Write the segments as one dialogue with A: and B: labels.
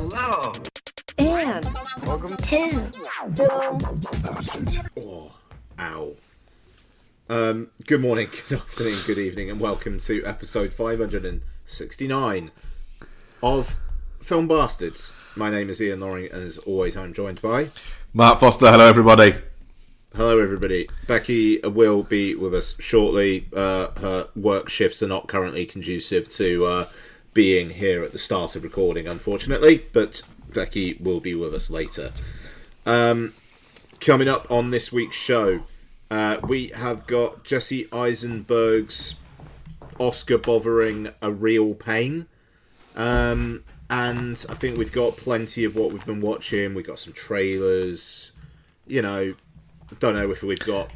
A: Hello.
B: And welcome to Film
C: Bastards. Oh, ow. Good morning, good afternoon, good evening, and welcome to episode 569 of Film Bastards. My name is Ian Loring, and as always, I'm joined by
D: Mark Foster. Hello, everybody.
C: Hello, everybody. Becky will be with us shortly. Her work shifts are not currently conducive to being here at the start of recording, unfortunately, but Becky will be with us later. Coming up on this week's show, we have got Jesse Eisenberg's Oscar-bothering A Real Pain. And I think we've got plenty of what we've been watching. We've got some trailers. You know, don't know if we've got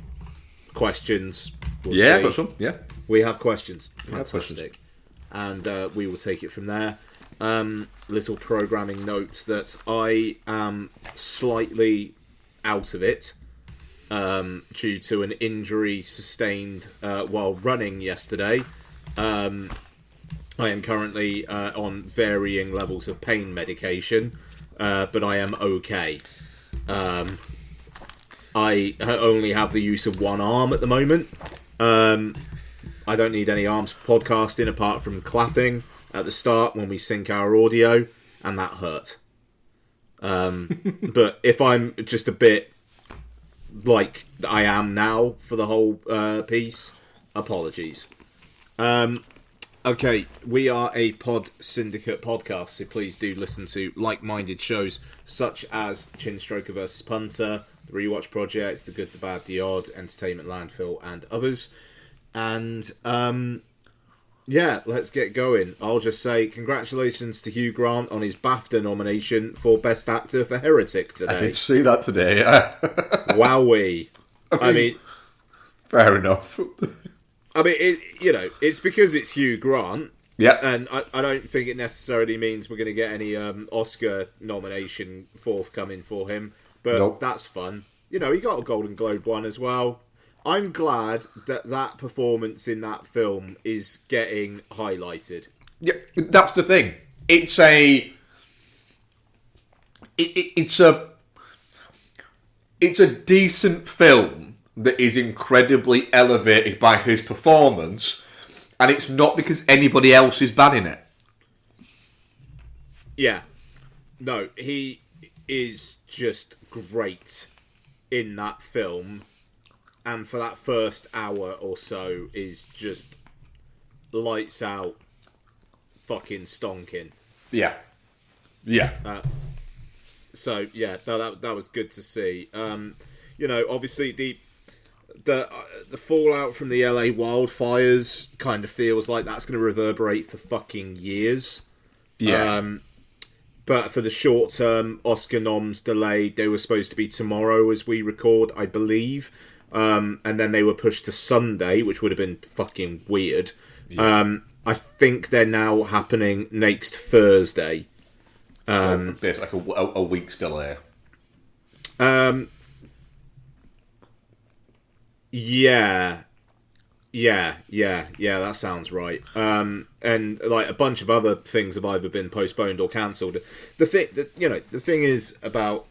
C: questions. We'll see.
D: Got some. Yeah.
C: We have questions. Fantastic.
D: Questions.
C: And we will take it from there. Little programming notes that I am slightly out of it due to an injury sustained while running yesterday. I am currently on varying levels of pain medication, but I am okay. I only have the use of one arm at the moment. I don't need any arms for podcasting apart from clapping at the start when we sync our audio, and that hurt. But if I'm just a bit like I am now for the whole piece, apologies. Okay, we are a Pod Syndicate podcast, so please do listen to like-minded shows such as Chinstroker vs. Punter, The Rewatch Project, The Good, The Bad, The Odd, Entertainment Landfill, and others. And, yeah, let's get going. I'll just say congratulations to Hugh Grant on his BAFTA nomination for Best Actor for Heretic today.
D: I did see that today.
C: Wowee. I mean...
D: Fair enough.
C: I mean, it's because it's Hugh Grant.
D: Yeah.
C: And I don't think it necessarily means we're going to get any Oscar nomination forthcoming for him. But
D: Nope.
C: That's fun. You know, he got a Golden Globe one as well. I'm glad that performance in that film is getting highlighted.
D: Yeah, that's the thing. It's a decent film that is incredibly elevated by his performance, and it's not because anybody else is bad in it.
C: Yeah. No, he is just great in that film. And for that first hour or so is just lights out fucking stonking.
D: Yeah. Yeah.
C: So, yeah, that was good to see. You know, obviously the fallout from the LA wildfires kind of feels like that's going to reverberate for fucking years.
D: Yeah.
C: But for the short term, Oscar noms delayed. They were supposed to be tomorrow as we record, I believe. And then they were pushed to Sunday, which would have been fucking weird. Yeah. I think they're now happening next Thursday.
D: So there's like a week's delay.
C: Yeah, that sounds right. And like a bunch of other things have either been postponed or cancelled. The thing is about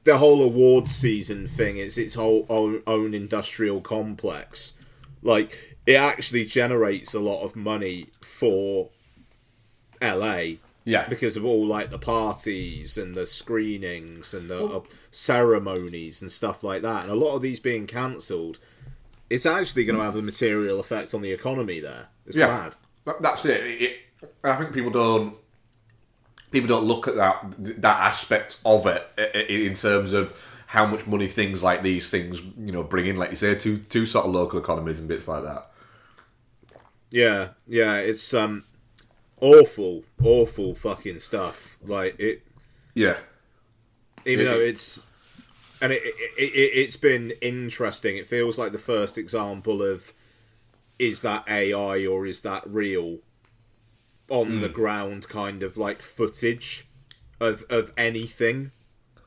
C: the whole awards season thing is its whole own industrial complex. Like, it actually generates a lot of money for LA.
D: Yeah.
C: Because of all, like, the parties and the screenings and the ceremonies and stuff like that. And a lot of these being cancelled, it's actually going to have a material effect on the economy there. It's bad.
D: That's it. I think people don't look at that aspect of it in terms of how much money things like these things, you know, bring in, like you say, to sort of local economies and bits like that.
C: Yeah, it's awful fucking stuff. Like it.
D: Yeah.
C: Even though it's been interesting. It feels like the first example of is that AI or is that real? On the ground kind of like footage of anything,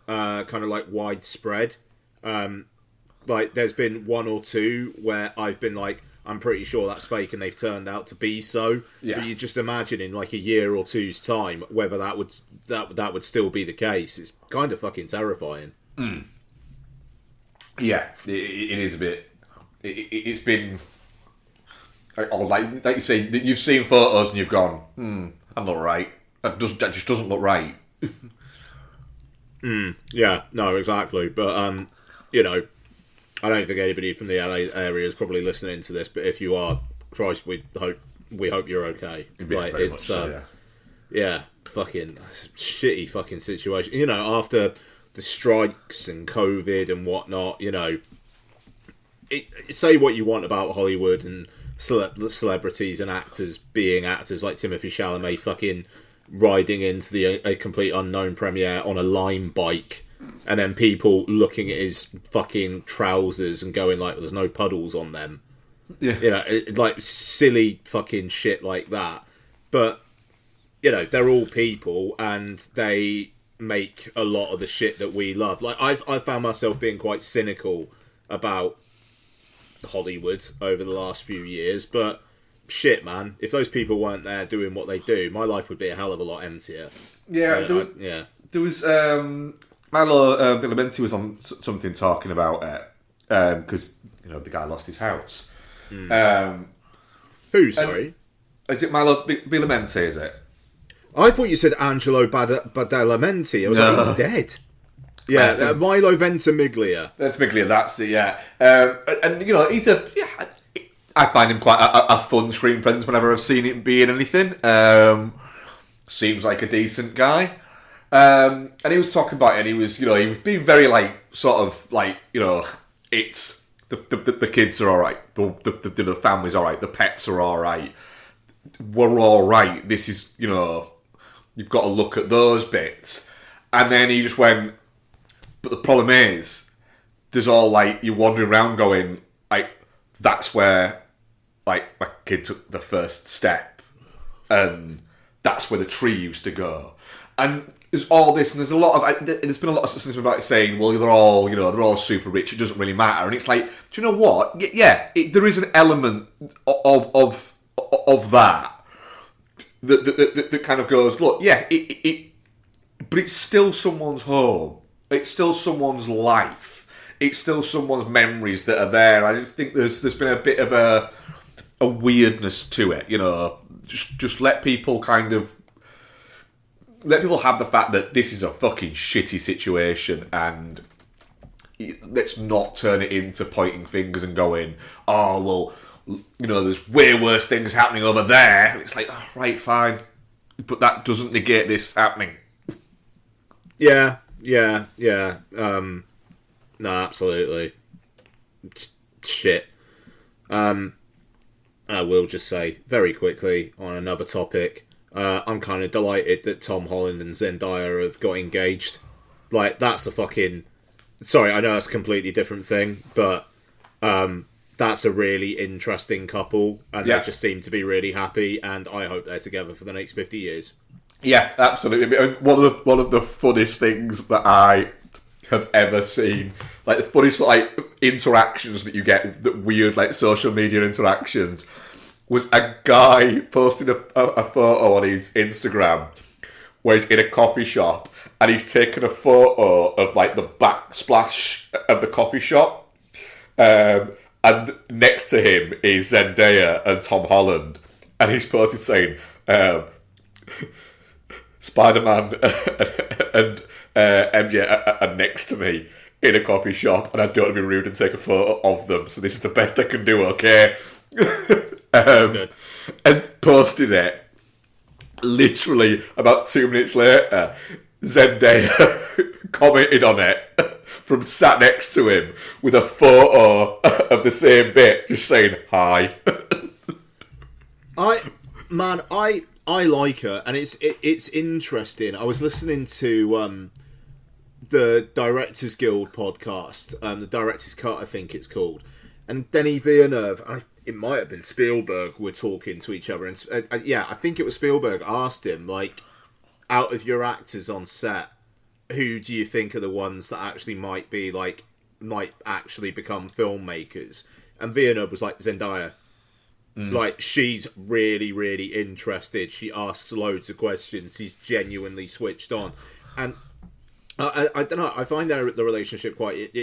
C: kind of like widespread. Like there's been one or two where I've been like, I'm pretty sure that's fake, and they've turned out to be so.
D: Yeah.
C: But you just imagine in like a year or two's time whether that would still be the case. It's kind of fucking terrifying.
D: Yeah, it is a bit. It's been. Like you say, you've seen photos and you've gone, I'm not right. That just doesn't look right.
C: Yeah, no, exactly. But you know, I don't think anybody from the LA area is probably listening to this. But if you are, Christ, we hope you're okay.
D: Yeah,
C: like
D: very
C: it's
D: much so,
C: yeah, fucking shitty fucking situation. You know, after the strikes and COVID and whatnot, you know, say what you want about Hollywood and celebrities and actors being actors, like Timothée Chalamet fucking riding into a complete unknown premiere on a Lime bike, and then people looking at his fucking trousers and going like, there's no puddles on them.
D: Yeah.
C: You know, like silly fucking shit like that. But, you know, they're all people and they make a lot of the shit that we love. Like, I've found myself being quite cynical about Hollywood over the last few years, but shit, man, if those people weren't there doing what they do, my life would be a hell of a lot emptier.
D: Yeah, there was Milo Villamenti was on something talking about it because you know the guy lost his house.
C: Who? Sorry,
D: is it Milo Villamenti? Is it?
C: I thought you said Angelo Badalamenti. I was like, he's dead. Yeah, Milo Ventimiglia.
D: Ventimiglia, that's it, yeah. And, you know, he's I find him quite a fun screen presence whenever I've seen him be in anything. Seems like a decent guy. And he was talking about it, and he was being very, like, sort of, like, you know, it's, the kids are alright, the family's alright, the pets are alright, we're alright, this is, you know, you've got to look at those bits. And then he just went, but the problem is, there's all like, you're wandering around going, like, that's where, like, my kid took the first step. And that's where the tree used to go. And there's all this, and there's a lot of, there's been a lot of stuff about saying, well, they're all super rich, it doesn't really matter. And it's like, do you know what? Yeah, there is an element of that kind of goes, look, yeah, but it's still someone's home. It's still someone's life. It's still someone's memories that are there. I think there's been a bit of a weirdness to it, you know. Just let people have the fact that this is a fucking shitty situation, and let's not turn it into pointing fingers and going, oh well, you know, there's way worse things happening over there. It's like, oh, right, fine, but that doesn't negate this happening.
C: Yeah. No, absolutely. Shit. I will just say, very quickly, on another topic, I'm kind of delighted that Tom Holland and Zendaya have got engaged. Like, that's a fucking... Sorry, I know that's a completely different thing, but that's a really interesting couple, and they just seem to be really happy, and I hope they're together for the next 50 years. Yeah,
D: absolutely. One of the funniest things that I have ever seen, like the funniest like interactions that you get, that weird like social media interactions, was a guy posting a photo on his Instagram where he's in a coffee shop and he's taken a photo of like the backsplash of the coffee shop, and next to him is Zendaya and Tom Holland, and he's posted saying, Spider-Man and MJ are next to me in a coffee shop, and I don't want to be rude and take a photo of them, so this is the best I can do, okay? And posted it. Literally, about 2 minutes later, Zendaya commented on it from sat next to him with a photo of the same bit, just saying, hi.
C: I like her, and it's interesting. I was listening to the Directors Guild podcast, the Director's Cut, I think it's called, and Denis Villeneuve, it might have been Spielberg, were talking to each other, and I think it was Spielberg, asked him, like, out of your actors on set, who do you think are the ones that actually might actually become filmmakers? And Villeneuve was like, Zendaya. Like, she's really, really interested. She asks loads of questions. She's genuinely switched on. And I don't know, I find the relationship quite,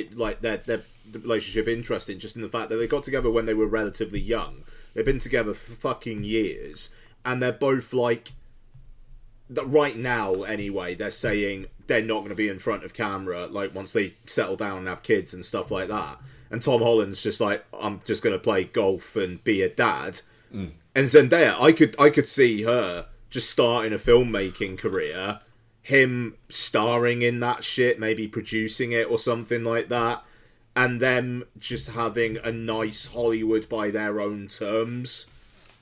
C: their relationship interesting, just in the fact that they got together when they were relatively young. They've been together for fucking years. And they're both like, right now anyway, they're saying they're not going to be in front of camera, like, once they settle down and have kids and stuff like that. And Tom Holland's just like, I'm just going to play golf and be a dad. And Zendaya, I could see her just starting a filmmaking career, him starring in that shit, maybe producing it or something like that, and them just having a nice Hollywood by their own terms.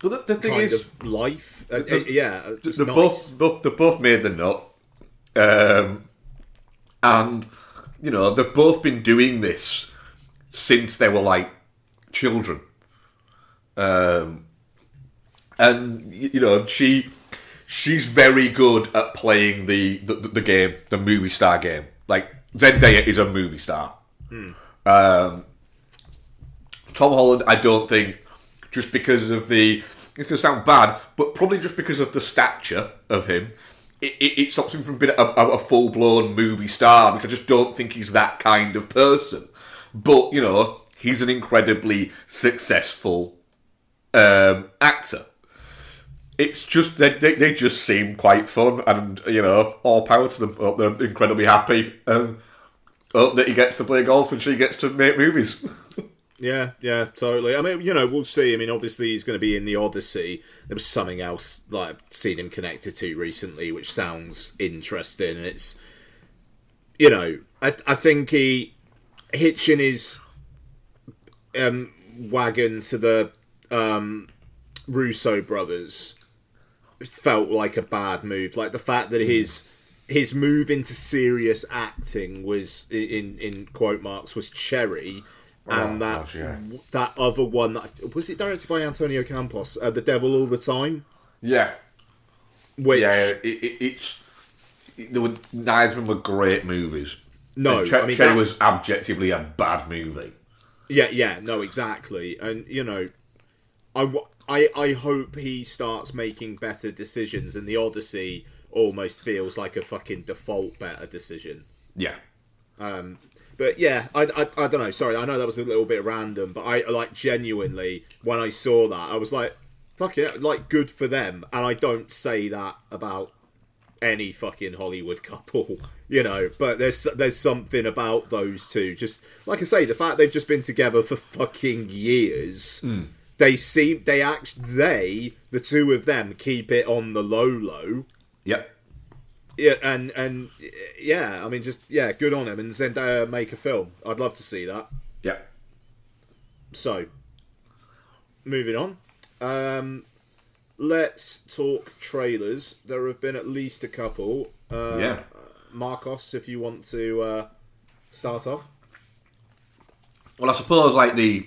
D: Well, the thing
C: kind
D: is,
C: of life. They've
D: both made the nut, and you know they've both been doing this since they were like children, and you know she's very good at playing the game, the movie star game. Like Zendaya is a movie star. Tom Holland, I don't think, just because of it's going to sound bad, but probably just because of the stature of him, it stops him from being a full-blown movie star, because I just don't think he's that kind of person. But, you know, he's an incredibly successful actor. It's just, they just seem quite fun, and, you know, all power to them. Hope they're incredibly happy, and hope that he gets to play golf and she gets to make movies.
C: Yeah, totally. I mean, you know, we'll see. I mean, obviously he's going to be in the Odyssey. There was something else that I've seen him connected to recently, which sounds interesting. And it's, you know, I think he hitching his wagon to the Russo brothers felt like a bad move. Like the fact that his move into serious acting was, in quote marks, was cherry. And that other one, was it directed by Antonio Campos? The Devil All the Time?
D: Yeah.
C: Which,
D: neither of them were great movies.
C: No,
D: Cherry was objectively a bad movie.
C: Yeah, no, exactly. And, you know, I hope he starts making better decisions, and the Odyssey almost feels like a fucking default better decision.
D: Yeah.
C: But yeah, I don't know. Sorry, I know that was a little bit random, but I like genuinely, when I saw that, I was like, fuck it, like, good for them. And I don't say that about any fucking Hollywood couple, you know. But there's something about those two. Just like I say, the fact they've just been together for fucking years. The two of them, keep it on the low.
D: Yep.
C: Yeah, and yeah, I mean, just, yeah, good on him. And Zendaya make a film. I'd love to see that.
D: Yeah.
C: So, moving on. Let's talk trailers. There have been at least a couple. Marcos, if you want to start off.
D: Well, I suppose like the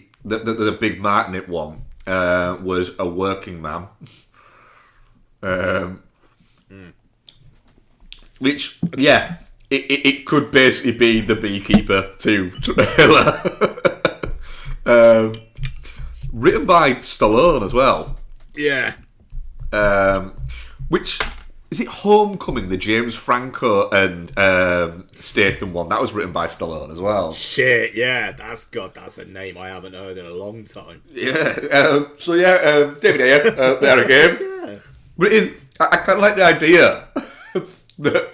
D: big Martinet one was A Working Man. Which, yeah, it could basically be the Beekeeper 2 trailer. Written by Stallone as well.
C: Yeah.
D: Which, is it Homecoming, the James Franco and Statham one? That was written by Stallone as well.
C: Shit, yeah, that's a name I haven't heard in a long time.
D: Yeah, David Ayer, there again.
C: Yeah.
D: But I kind of like the idea that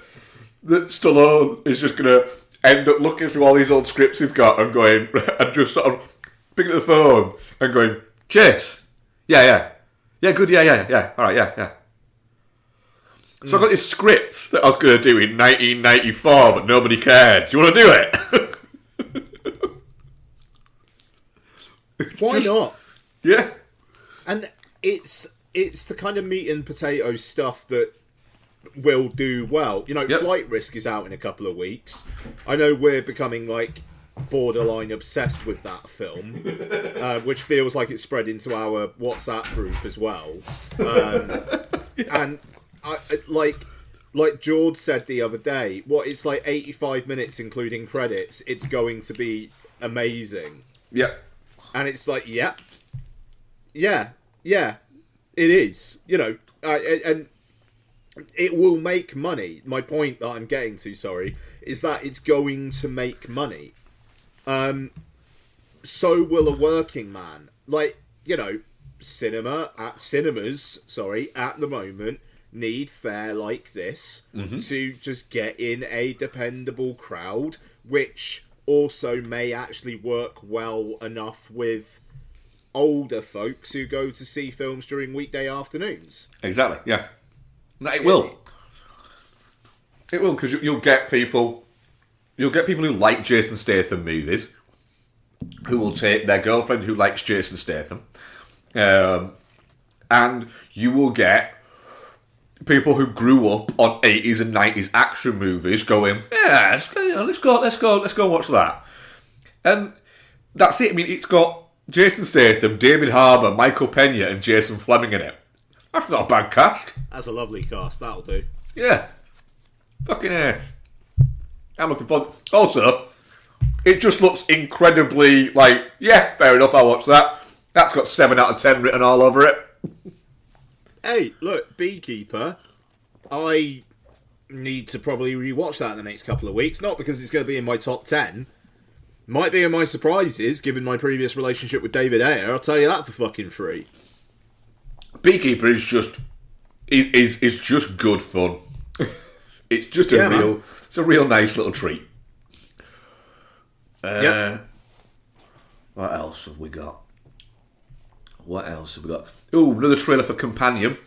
D: Stallone is just going to end up looking through all these old scripts he's got and going, and just sort of picking up the phone and going, Chase, yeah, good, yeah, all right, yeah. So I got this script that I was going to do in 1994, but nobody cared. Do you want to do it?
C: Why not?
D: Yeah.
C: And it's the kind of meat and potato stuff that will do well. You know, Flight Risk is out in a couple of weeks. I know we're becoming, like, borderline obsessed with that film, which feels like it's spread into our WhatsApp group as well. And I like George said the other day, it's like 85 minutes including credits. It's going to be amazing.
D: Yeah.
C: And it's like, yeah, Yeah, it is. You know, and it will make money. My point that I'm getting to, sorry, is that it's going to make money. So will a working man. Like, you know, cinemas, at the moment, need fare like this to just get in a dependable crowd, which also may actually work well enough with older folks who go to see films during weekday afternoons.
D: Exactly, yeah. It will. It will, because you'll get people who like Jason Statham movies who will take their girlfriend who likes Jason Statham, and you will get people who grew up on 80s and 90s action movies going, yeah, let's go watch that. And that's it. I mean, it's got Jason Statham, David Harbour, Michael Pena, and Jason Fleming in it. That's not a bad cast.
C: That's a lovely cast, that'll do.
D: Yeah. Fucking I'm looking forward. Also, it just looks incredibly like, yeah, fair enough, I'll watch that. That's got 7 out of 10 written all over it.
C: Hey, look, Beekeeper, I need to probably rewatch that in the next couple of weeks. Not because it's going to be in my top 10. Might be in my surprises, given my previous relationship with David Ayer. I'll tell you that for fucking free.
D: Beekeeper is just just good fun. It's just it's a real nice little treat.
C: Yep.
D: What else have we got? Oh, another trailer for Companion.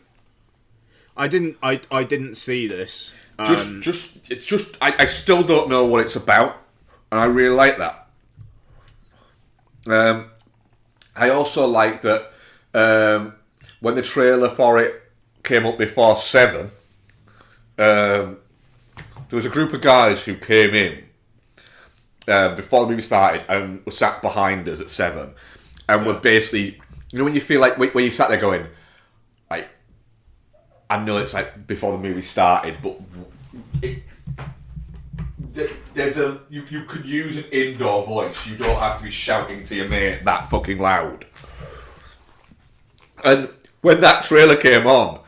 C: I didn't see this.
D: I still don't know what it's about, and I really like that. I also like that when the trailer for it came up before 7, there was a group of guys who came in before the movie started and were sat behind us at 7, and were basically, you know, when you feel like when you sat there going, like, I know it's like before the movie started, but you could use an indoor voice. You don't have to be shouting to your mate that fucking loud. And when that trailer came on,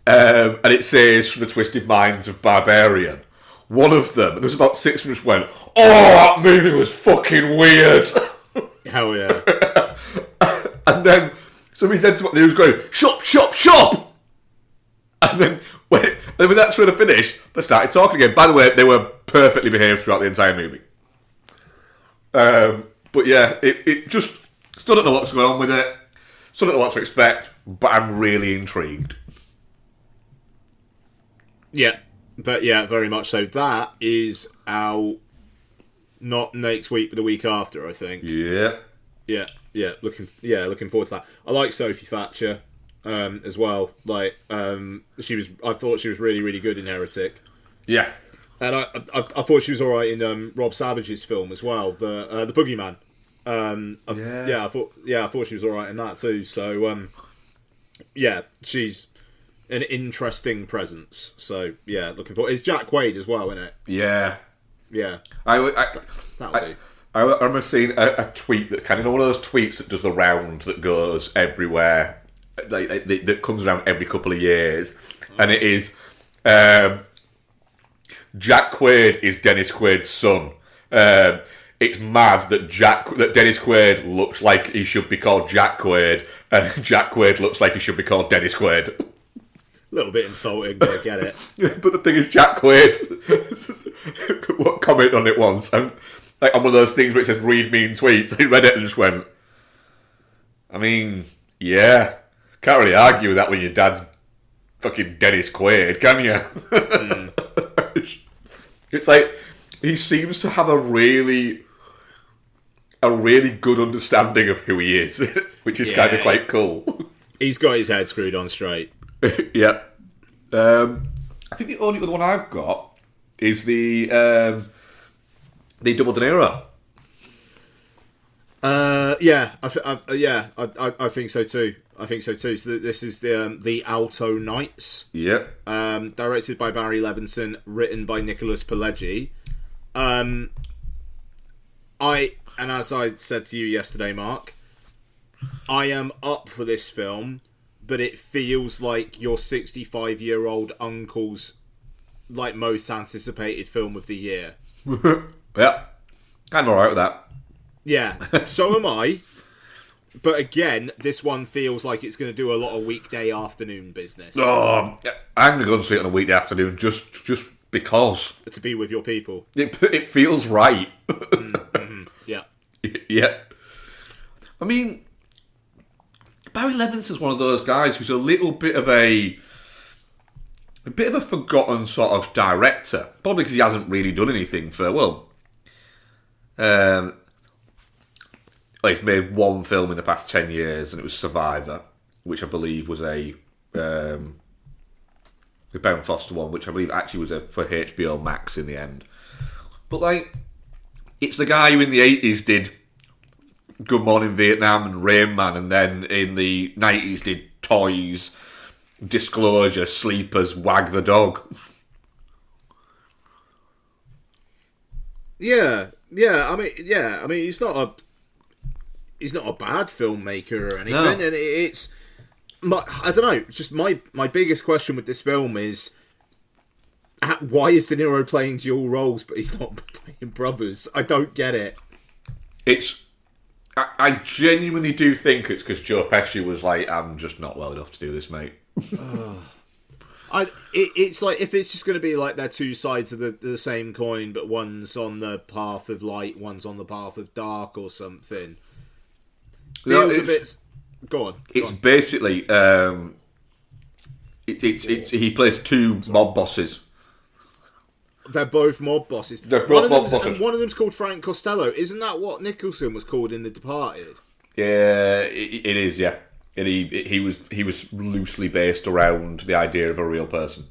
D: and it says from the twisted minds of Barbarian, one of them, and there was about 6 minutes, went, "Oh, that movie was fucking weird."
C: Hell yeah.
D: And then somebody said something, he was going, "Shop, shop, shop!" And then when that trailer finished, they started talking again. By the way, they were perfectly behaved throughout the entire movie. But yeah, it just still don't know what's going on with it. Still don't know what to expect, but I'm really intrigued.
C: Yeah, but yeah, very much so. That is out not next week, but the week after, I think.
D: Yeah.
C: Looking forward to that. I like Sophie Thatcher as well. Like, I thought she was really, really good in Heretic.
D: Yeah.
C: And I thought she was all right in Rob Savage's film as well, the Boogeyman. I thought she was all right in that too. So she's an interesting presence. So yeah, looking forward. It's Jack Quaid as well, isn't it?
D: Yeah.
C: Yeah.
D: I remember seeing a tweet that kind of, one of those tweets that does the round that goes everywhere, that comes around every couple of years, and it is Jack Quaid is Dennis Quaid's son. It's mad that Dennis Quaid looks like he should be called Jack Quaid, and Jack Quaid looks like he should be called Dennis Quaid.
C: A little bit insulting, but I get it.
D: But the thing is, Jack Quaid commented on it once, and like on one of those things where it says "read mean tweets," he read it and just went, I mean, yeah, can't really argue with that when your dad's fucking Dennis Quaid, can you? It's like he seems to have a really good understanding of who he is, which is kind of quite cool.
C: He's got his head screwed on straight.
D: Yeah. I think the only other one I've got is the Double De Niro.
C: I think so too. So this is the Alto Knights.
D: Yep.
C: Directed by Barry Levinson, written by Nicholas Pileggi. And as I said to you yesterday, Mark, I am up for this film, but it feels like your 65-year-old uncle's like most anticipated film of the year.
D: Yeah, I'm alright with that.
C: Yeah, so am I. But again, this one feels like it's going to do a lot of weekday afternoon business.
D: Oh, I'm going to go and see it on a weekday afternoon just because.
C: To be with your people.
D: It feels right.
C: Yeah.
D: Yeah. I mean, Barry Levinson's one of those guys who's a little bit of a forgotten sort of director. Probably because he hasn't really done anything for, he's made one film in the past 10 years, and it was Survivor, which I believe was the Ben Foster one, which I believe actually was for HBO Max in the end. But, like, it's the guy who in the 80s did Good Morning Vietnam and Rain Man, and then in the 90s did Toys, Disclosure, Sleepers, Wag the Dog.
C: Yeah. I mean, he's not a bad filmmaker or anything,
D: No.
C: and it's. I don't know. Just my biggest question with this film is, why is De Niro playing dual roles, but he's not playing brothers? I don't get it.
D: I genuinely do think it's because Joe Pesci was like, I'm just not well enough to do this, mate.
C: It's like, if it's just going to be like they're two sides of the same coin, but one's on the path of light, one's on the path of dark, or something. Feels a bit. Go on.
D: It's basically he plays two mob bosses.
C: They're both mob bosses.
D: They're both mob bosses.
C: And one of them's called Frank Costello. Isn't that what Nicholson was called in The Departed?
D: Yeah, it is. Yeah, and he was loosely based around the idea of a real person.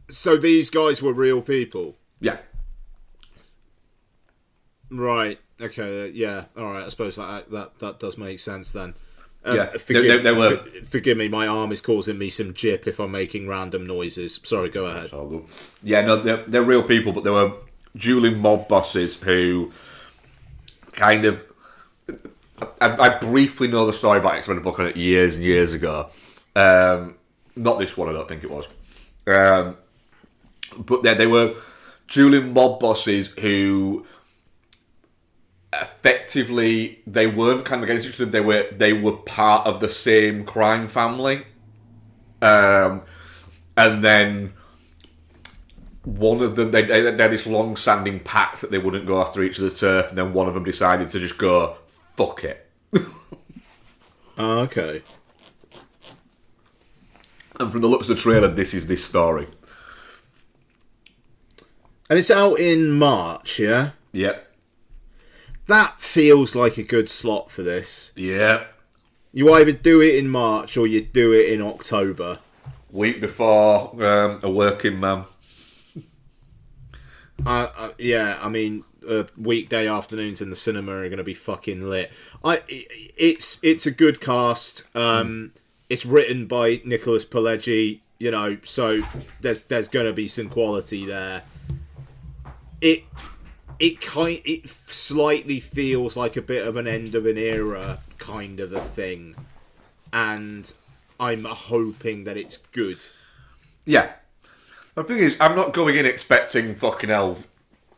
C: So these guys were real people.
D: Yeah.
C: Right. Okay. Yeah. All right. I suppose that does make sense then.
D: Yeah.
C: Forgive me. My arm is causing me some jip if I'm making random noises. Sorry. Go ahead.
D: Yeah. No, they're real people, but they were dueling mob bosses who kind of. I briefly know the story about it 'cause I read a book on it years and years ago. Not this one. I don't think it was. But they were dueling mob bosses who. Effectively, they weren't kind of against each other. They were part of the same crime family, and then one of them they had this long-standing pact that they wouldn't go after each other's turf, and then one of them decided to just go fuck it.
C: Okay.
D: And from the looks of the trailer, this is this story.
C: And it's out in March, yeah?
D: Yep.
C: That feels like a good slot for this.
D: Yeah.
C: You either do it in March or you do it in October.
D: Week before a working man.
C: Yeah, I mean, weekday afternoons in the cinema are going to be fucking lit. It's a good cast. It's written by Nicholas Pileggi, so there's going to be some quality there. It slightly feels like a bit of an end of an era kind of a thing, and I'm hoping that it's good.
D: Yeah. The thing is, I'm not going in expecting fucking hell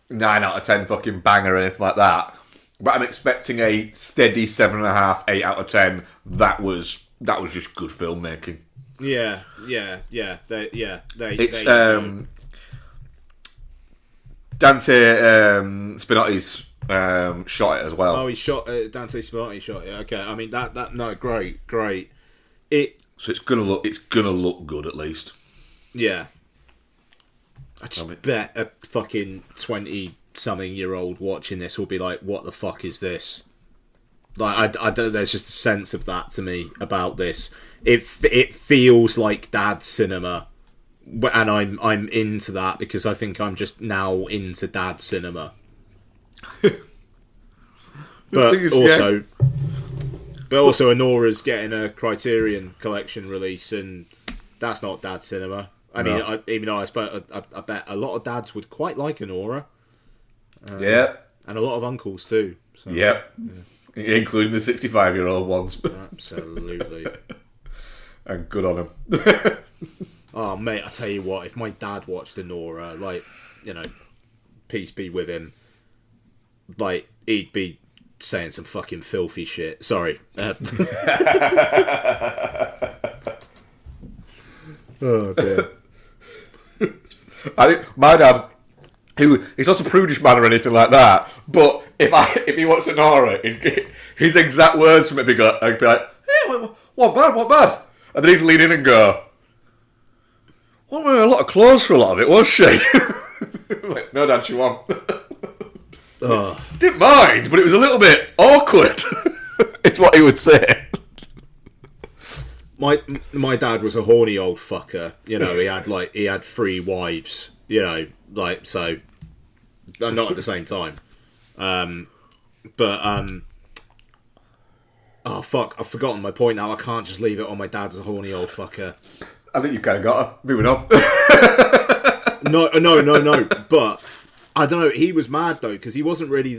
D: 9 out of 10 fucking banger or anything like that, but I'm expecting a steady 7.5, 8 out of 10. That was just good filmmaking.
C: Yeah.
D: Dante Spinotti's shot it as well.
C: Oh, he shot Dante Spinotti shot it. Okay, I mean great.
D: So it's gonna look good at least.
C: Yeah. I just bet a fucking 20-something-year-old watching this will be like, "What the fuck is this?" Like, I don't. There's just a sense of that to me about this. It feels like dad cinema. And I'm into that because I think I'm just now into dad cinema. But also Anora's getting a Criterion Collection release, and that's not dad cinema. I mean, even though I bet a lot of dads would quite like Anora.
D: Yeah,
C: and a lot of uncles too. So,
D: yeah. Including the 65-year-old ones.
C: Absolutely.
D: And good on him.
C: Oh, mate, I tell you what, if my dad watched Anora, like, you know, peace be with him, like, he'd be saying some fucking filthy shit. Sorry. Oh, dear.
D: I think my dad, he's not a prudish man or anything like that, but if he watched Anora, his exact words from it I'd be like, yeah, what bad? And then he'd lean in and go, well, wearing a lot of clothes for a lot of it, was she? Like, no, Dad, she won. Didn't mind, but it was a little bit awkward. It's what he would say.
C: My dad was a horny old fucker. You know, he had 3 wives. You know, like, so not at the same time. Oh fuck! I've forgotten my point now. I can't just leave it on my dad as a horny old fucker.
D: I think you kind of got her. Moving on.
C: No. But I don't know. He was mad though because he wasn't really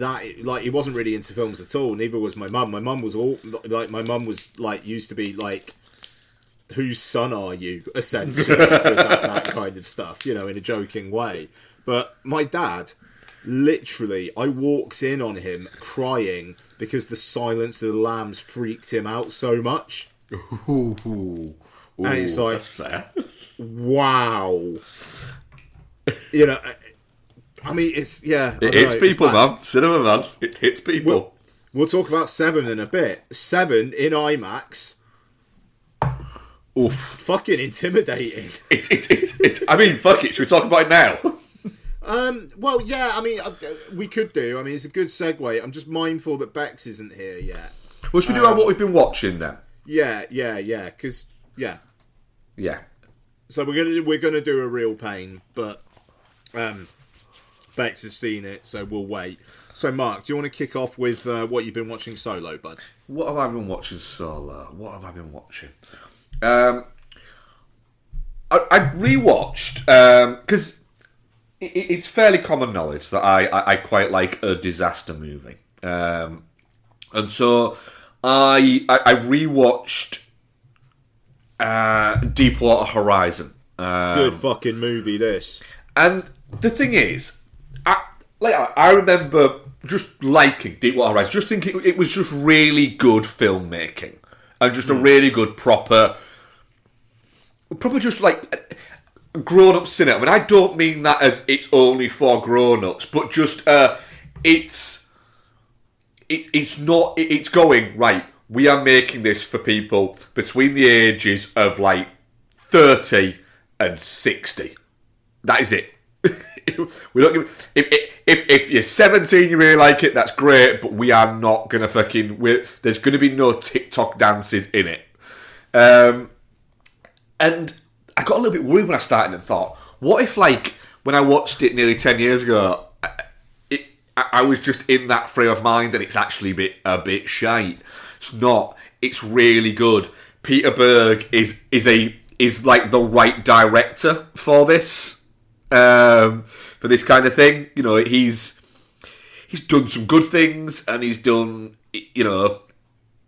C: he wasn't really into films at all. Neither was my mum. My mum was used to be like, whose son are you? Essentially, with that kind of stuff. You know, in a joking way. But my dad, literally, I walked in on him crying because the Silence of the Lambs freaked him out so much.
D: Ooh,
C: and it's like,
D: that's fair.
C: Wow. You know, I mean, it's, yeah.
D: It hits people, man. Cinema, man. It hits people.
C: We'll talk about Seven in a bit. Seven in IMAX.
D: Oof.
C: Fucking intimidating.
D: I mean, fuck it. Should we talk about it now?
C: Well, yeah, I mean, we could do. I mean, it's a good segue. I'm just mindful that Bex isn't here yet.
D: Well, should we do what we've been watching then?
C: Yeah, because, yeah.
D: Yeah.
C: So we're gonna do a real pain, but Bex has seen it, so we'll wait. So, Mark, do you want to kick off with what you've been watching solo, bud?
D: What have I been watching solo? What have I been watching? I rewatched because it's fairly common knowledge that I quite like a disaster movie, and so I rewatched Deepwater Horizon.
C: Good fucking movie, this.
D: And the thing is, I remember just liking Deepwater Horizon, just thinking it was just really good filmmaking and just a really good proper just like grown-up cinema. I mean, I don't mean that as it's only for grown-ups, but just it's going right. We are making this for people between the ages of like 30 and 60. That is it. We don't give. If you're 17, you really like it. That's great, but we are not gonna fucking. There's gonna be no TikTok dances in it. And I got a little bit worried when I started and thought, what if, like, when I watched it nearly 10 years ago, I was just in that frame of mind and it's actually a bit shite. It's not. It's really good. Peter Berg is like the right director for this, for this kind of thing. You know, he's done some good things and he's done, you know,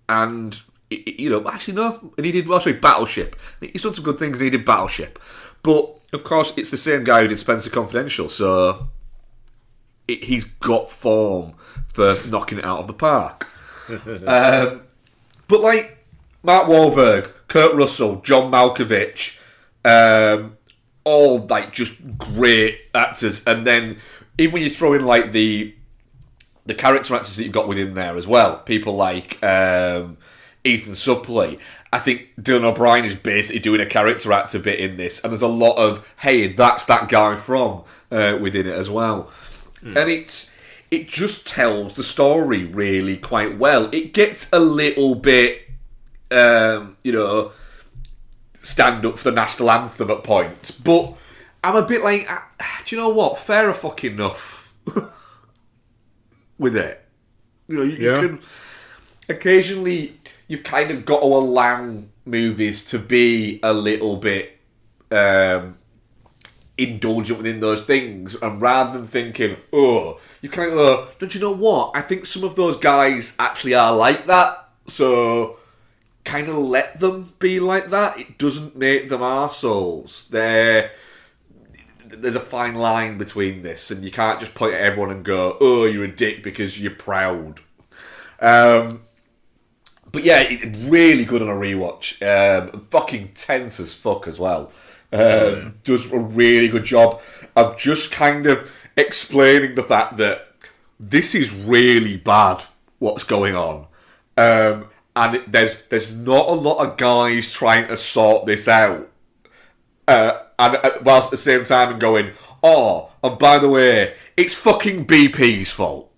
D: and. You know, actually no, and he did Battleship. He's done some good things, and he did Battleship. But of course, it's the same guy who did Spencer Confidential, so he's got form for knocking it out of the park. But like Mark Wahlberg, Kurt Russell, John Malkovich, all like just great actors, and then even when you throw in like the character actors that you've got within there as well, people like. Ethan Suplee. I think Dylan O'Brien is basically doing a character actor bit in this, and there's a lot of hey, that's that guy from within it as well, and it just tells the story really quite well. It gets a little bit, you know, stand up for the national anthem at points, but I'm a bit like, do you know what? Fair fucking enough with it. You know, you can occasionally. You've kind of got to allow movies to be a little bit, indulgent within those things, and rather than thinking, oh, you kind of go, don't you know what? I think some of those guys actually are like that, so kind of let them be like that. It doesn't make them arseholes. There's a fine line between this, and you can't just point at everyone and go, oh, you're a dick because you're proud. But yeah, it's really good on a rewatch. Fucking tense as fuck as well. Does a really good job of just kind of explaining the fact that this is really bad, what's going on. And there's not a lot of guys trying to sort this out. And whilst at the same time and going, oh, and by the way, it's fucking BP's fault.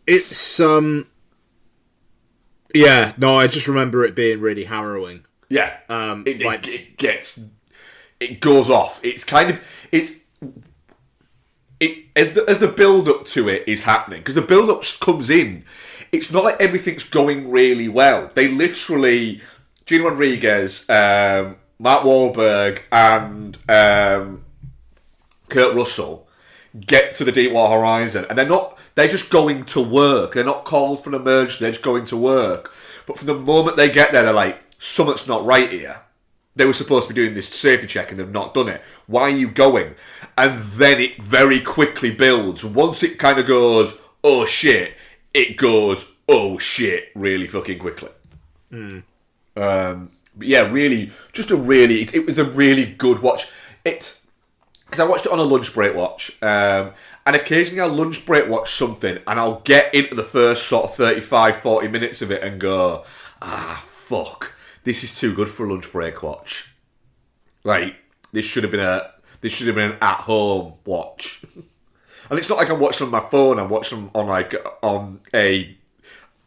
C: It's yeah, no, I just remember it being really harrowing.
D: Yeah, it goes off. It's kind of as the build up to it is happening, because the build up comes in. It's not like everything's going really well. They literally, Gina Rodriguez, Mark Wahlberg, and Kurt Russell get to the Deepwater Horizon, and they're just going to work. They're not called for an emergency, they're just going to work. But from the moment they get there, they're like, something's not right here. They were supposed to be doing this safety check and they've not done it. Why are you going? And then it very quickly builds. Once it kind of goes, oh shit, it goes, oh shit, really fucking quickly. But yeah, really, it was a really good watch. It's because I watched it on a lunch break watch, and occasionally I'll lunch break watch something, and I'll get into the first sort of 35-40 minutes of it and go, fuck, this is too good for a lunch break watch. Like, this should have been an at-home watch. And it's not like I'm watching on my phone. I'm watching them on a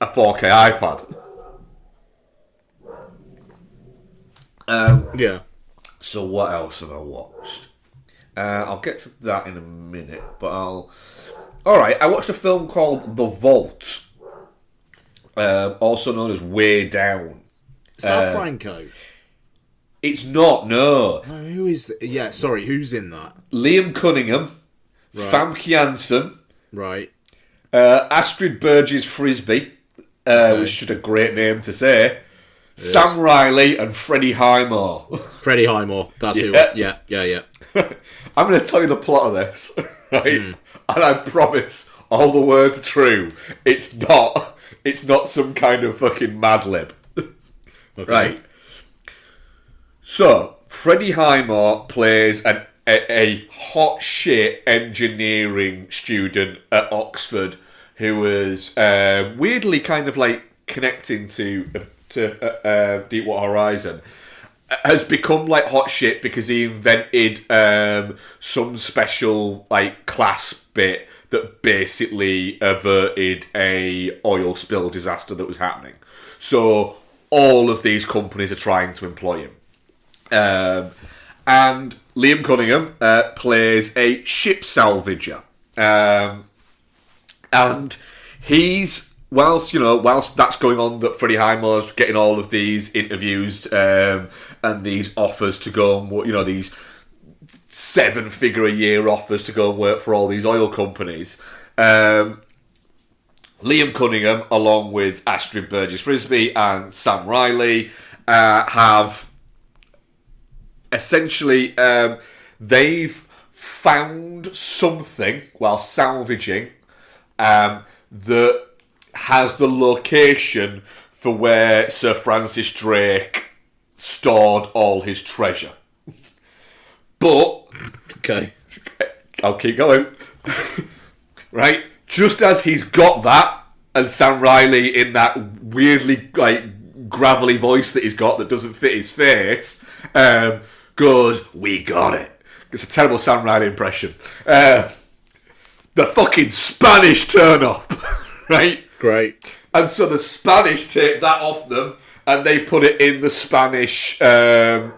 D: 4K iPad.
C: Yeah.
D: So what else have I watched? I'll get to that in a minute, but Alright, I watched a film called The Vault, also known as Way Down.
C: Is that Franco?
D: It's not, no.
C: Who is... who's in that?
D: Liam Cunningham,
C: Right.
D: Famke Janssen,
C: Right.
D: Astrid Burgess-Frisbee, which is a great name to say, Sam Riley, and Freddie Highmore.
C: Freddie Highmore, that's who...
D: Yeah.
C: Yeah.
D: I'm going to tell you the plot of this, right? And I promise all the words are true. It's not some kind of fucking Mad Lib.
C: Okay.
D: Right. So, Freddie Highmore plays a hot shit engineering student at Oxford who was weirdly kind of like connecting to Deepwater Horizon. Has become like hot shit because he invented some special like class bit that basically averted a oil spill disaster that was happening. So all of these companies are trying to employ him. And Liam Cunningham plays a ship salvager. And he's... Whilst that's going on, that Freddie Highmore's getting all of these interviews and these offers to go and, these 7-figure-a-year offers to go and work for all these oil companies, Liam Cunningham, along with Astrid Burgess-Frisbee and Sam Riley, have essentially, they've found something while salvaging that has the location for where Sir Francis Drake stored all his treasure. But...
C: Okay.
D: I'll keep going. Right? Just as he's got that, and Sam Riley in that weirdly, like, gravelly voice that he's got that doesn't fit his face, goes, "We got it." It's a terrible Sam Riley impression. The fucking Spanish turn up. Right?
C: Great.
D: And so the Spanish take that off them and they put it in the Spanish, the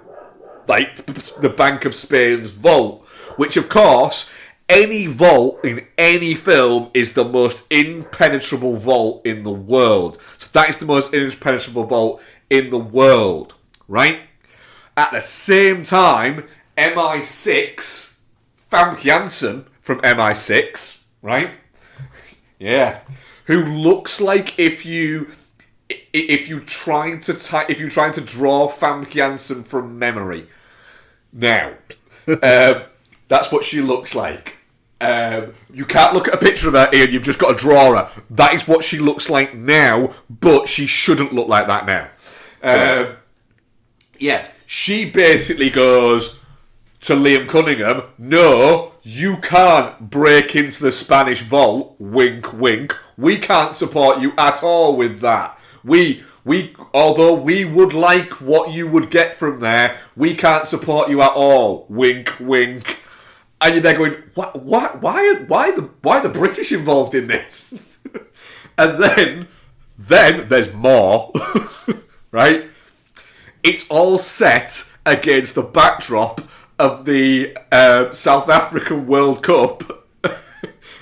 D: Bank of Spain's vault, which of course, any vault in any film is the most impenetrable vault in the world. So that is the most impenetrable vault in the world. right? At the same time, MI6, Famke Janssen from MI6, right? Yeah, who looks like if you trying to draw Famke Janssen from memory. Now, that's what she looks like. You can't look at a picture of her, Ian. You've just got to draw her. That is what she looks like now, but she shouldn't look like that now. Yeah, she basically goes to Liam Cunningham, no, you can't break into the Spanish vault, wink, wink. We can't support you at all with that. Although we would like what you would get from there, we can't support you at all, wink, wink. And you're there going, why the British involved in this? And then there's more, right? It's all set against the backdrop of the South African World Cup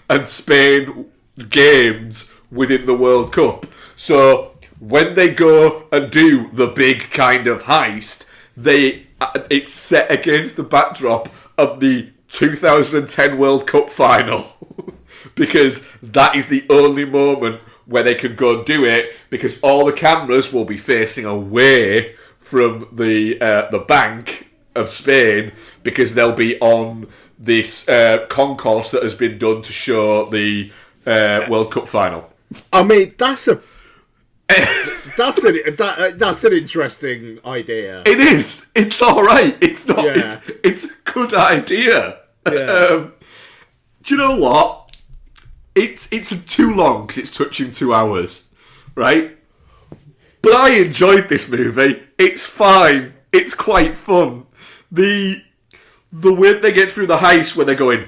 D: and Spain games within the World Cup. So when they go and do the big kind of heist, it's set against the backdrop of the 2010 World Cup final because that is the only moment where they can go and do it, because all the cameras will be facing away from the Bank of Spain, because they'll be on this concourse that has been done to show the World Cup final.
C: I mean, that's an interesting idea.
D: It is. It's all right. It's not.
C: Yeah.
D: It's a good idea.
C: Yeah.
D: Do you know what? It's too long because it's touching 2 hours, right? But I enjoyed this movie. It's fine. It's quite fun. The way they get through the heist when they're going,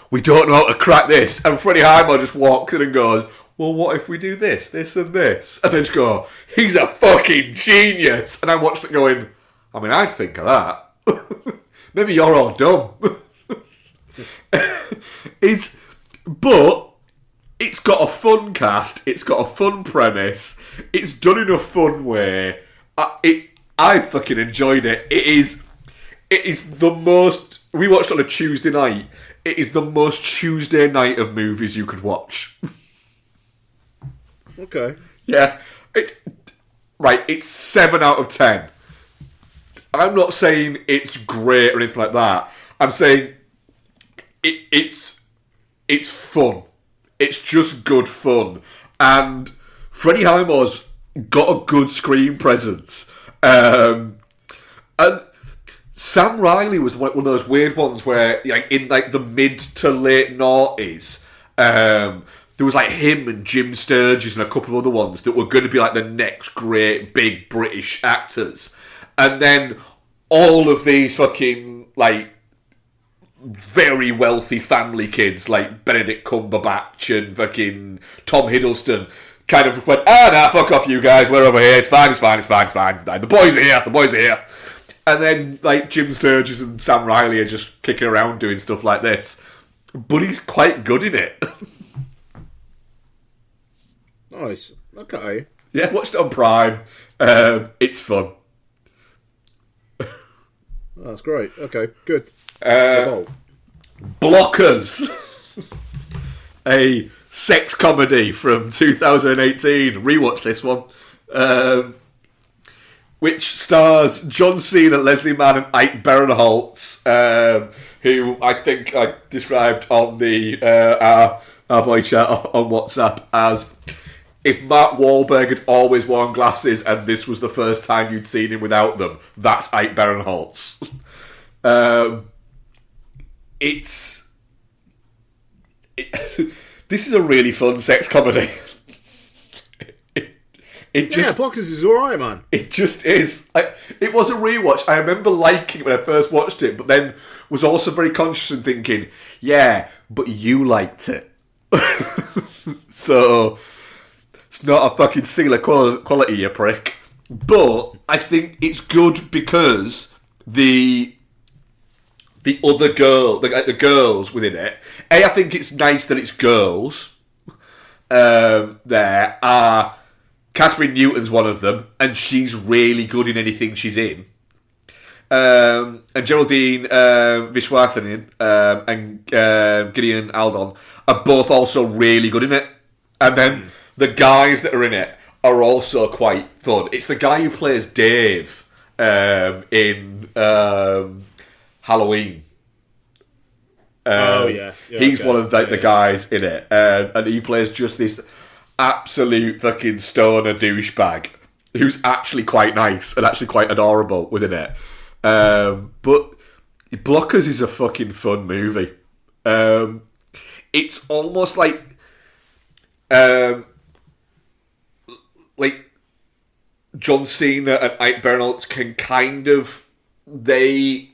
D: we don't know how to crack this, and Freddie Highmore just walks in and goes, well, what if we do this, this and this? And then just go, he's a fucking genius. And I watched it going, I mean, I'd think of that. Maybe you're all dumb. But it's got a fun cast. It's got a fun premise. It's done in a fun way. I fucking enjoyed it. It is the most... We watched it on a Tuesday night. It is the most Tuesday night of movies you could watch.
C: Okay.
D: Yeah. It's 7 out of 10. I'm not saying it's great or anything like that. I'm saying it's fun. It's just good fun. And Freddie Highmore's got a good screen presence. And Sam Riley was one of those weird ones where, in the mid to late noughties, there was him and Jim Sturgis and a couple of other ones that were going to be the next great big British actors. And then all of these fucking, very wealthy family kids like Benedict Cumberbatch and fucking Tom Hiddleston kind of went, fuck off you guys, we're over here, it's fine. The boys are here. And then, Jim Sturgis and Sam Riley are just kicking around doing stuff like this. But he's quite good in it.
C: Nice. Okay.
D: Yeah, watched it on Prime. It's fun.
C: That's great. Okay, good.
D: Blockers. A sex comedy from 2018. Rewatch this one. Which stars John Cena, Leslie Mann and Ike Barinholtz, who I think I described on the our boy chat on WhatsApp as if Mark Wahlberg had always worn glasses and this was the first time you'd seen him without them. That's Ike Barinholtz. This is a really fun sex comedy.
C: Blockers is alright, man.
D: It just is. It was a rewatch. I remember liking it when I first watched it, but then was also very conscious and thinking, yeah, but you liked it. So, it's not a fucking seal of quality, you prick. But I think it's good because the other girl, the girls within it, I think it's nice that it's girls there are Catherine Newton's one of them, and she's really good in anything she's in. And Geraldine Vishwanath and Gideon Aldon are both also really good in it. And then the guys that are in it are also quite fun. It's the guy who plays Dave in Halloween. He's one of the guys in it, and he plays just this absolute fucking stoner douchebag who's actually quite nice and actually quite adorable within it. But Blockers is a fucking fun movie. It's almost like John Cena and Ike Barinholtz can kind of they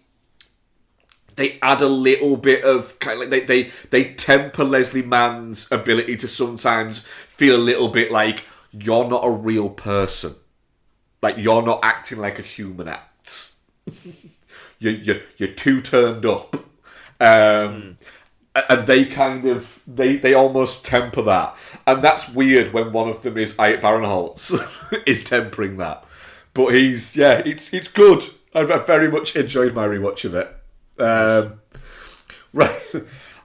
D: add a little bit of kind of like they temper Leslie Mann's ability to sometimes feel a little bit like you're not a real person, like you're not acting like a human act. you're too turned up, and they kind of they almost temper that, and that's weird when one of them is Ike Barinholtz is tempering that. But it's good. I've very much enjoyed my rewatch of it. Right,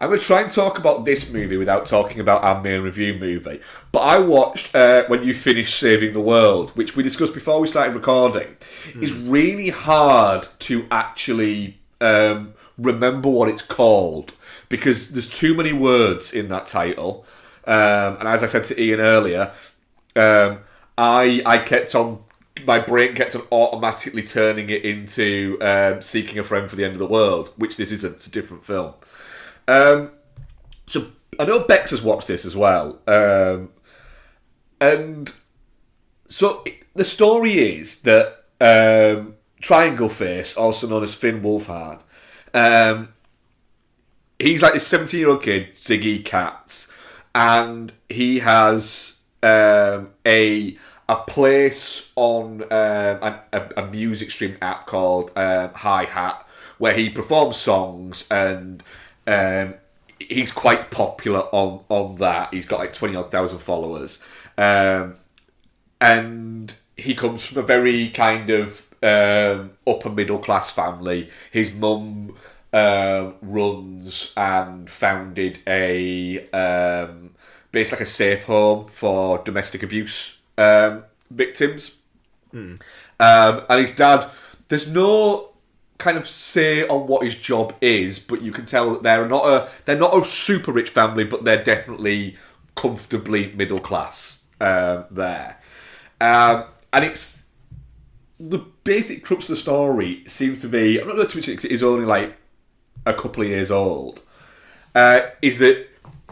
D: I'm going to try and talk about this movie without talking about our main review movie. But I watched When You Finish Saving the World, which we discussed before we started recording. It's really hard to actually remember what it's called because there's too many words in that title. And as I said to Ian earlier, I kept on. My brain kept on automatically turning it into Seeking a Friend for the End of the World, which this isn't. It's a different film. So I know Bex has watched this as well. And so the story is that Triangle Face, also known as Finn Wolfhard, he's like this 17-year-old kid, Ziggy Katz, and he has a place on a music stream app called Hi Hat, where he performs songs, and he's quite popular on that. He's got like 20,000 followers, and he comes from a very kind of upper middle class family. His mum runs and founded basically like a safe home for domestic abuse victims. And his dad, there's no kind of say on what his job is, but you can tell that they're not a super rich family, but they're definitely comfortably middle class there. And it's the basic crux of the story seems to be, I'm not going to it is only like a couple of years old, is that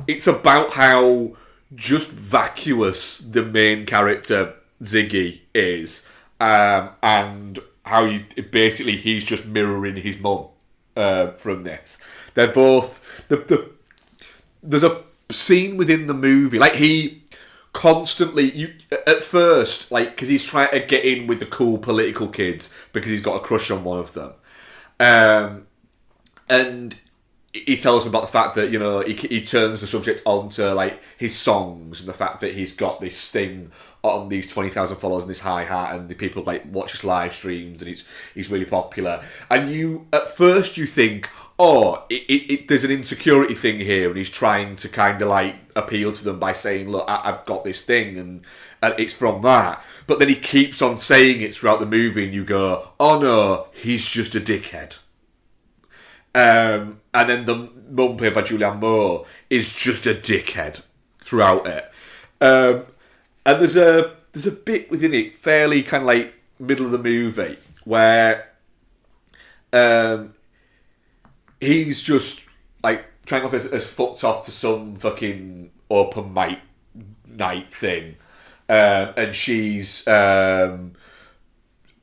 D: it's about how just vacuous the main character Ziggy is, and how he's just mirroring his mum from this. They're both there's a scene within the movie, like he constantly at first, like, because he's trying to get in with the cool political kids because he's got a crush on one of them, and he tells them about the fact that, you know, he turns the subject onto like his songs and the fact that he's got this thing on these 20,000 followers and this hi hat, and the people like watch his live streams, and he's really popular. And you at first you think, oh, there's an insecurity thing here, and he's trying to kind of like appeal to them by saying, look, I've got this thing, and it's from that. But then he keeps on saying it throughout the movie, and you go, oh no, he's just a dickhead. And then the mum, played by Julianne Moore, is just a dickhead throughout it. And there's a bit within it, fairly kind of like middle of the movie, where he's just like trying off as fucked up to some fucking open mic night thing, and she's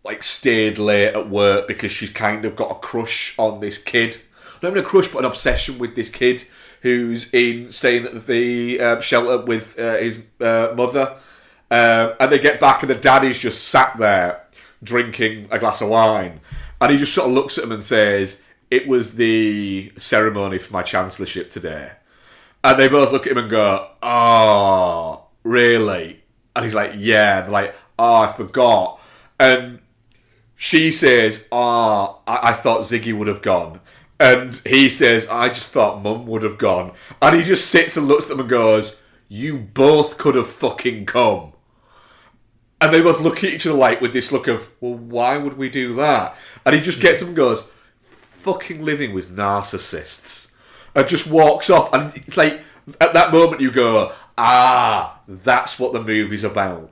D: like stayed late at work because she's kind of got a crush on this kid. Not even a crush, but an obsession with this kid who's staying at the shelter with his mother. And they get back, and the daddy's just sat there drinking a glass of wine, and he just sort of looks at him and says, "It was the ceremony for my chancellorship today." And they both look at him and go, "Oh, really?" And he's like, yeah. They're like, oh, I forgot. And she says, oh, I thought Ziggy would have gone. And he says, I just thought Mum would have gone. And he just sits and looks at them and goes, you both could have fucking come. And they both look at each other like with this look of, well, why would we do that? And he just gets them and goes, fucking living with narcissists. And just walks off. And it's like, at that moment you go, ah, that's what the movie's about.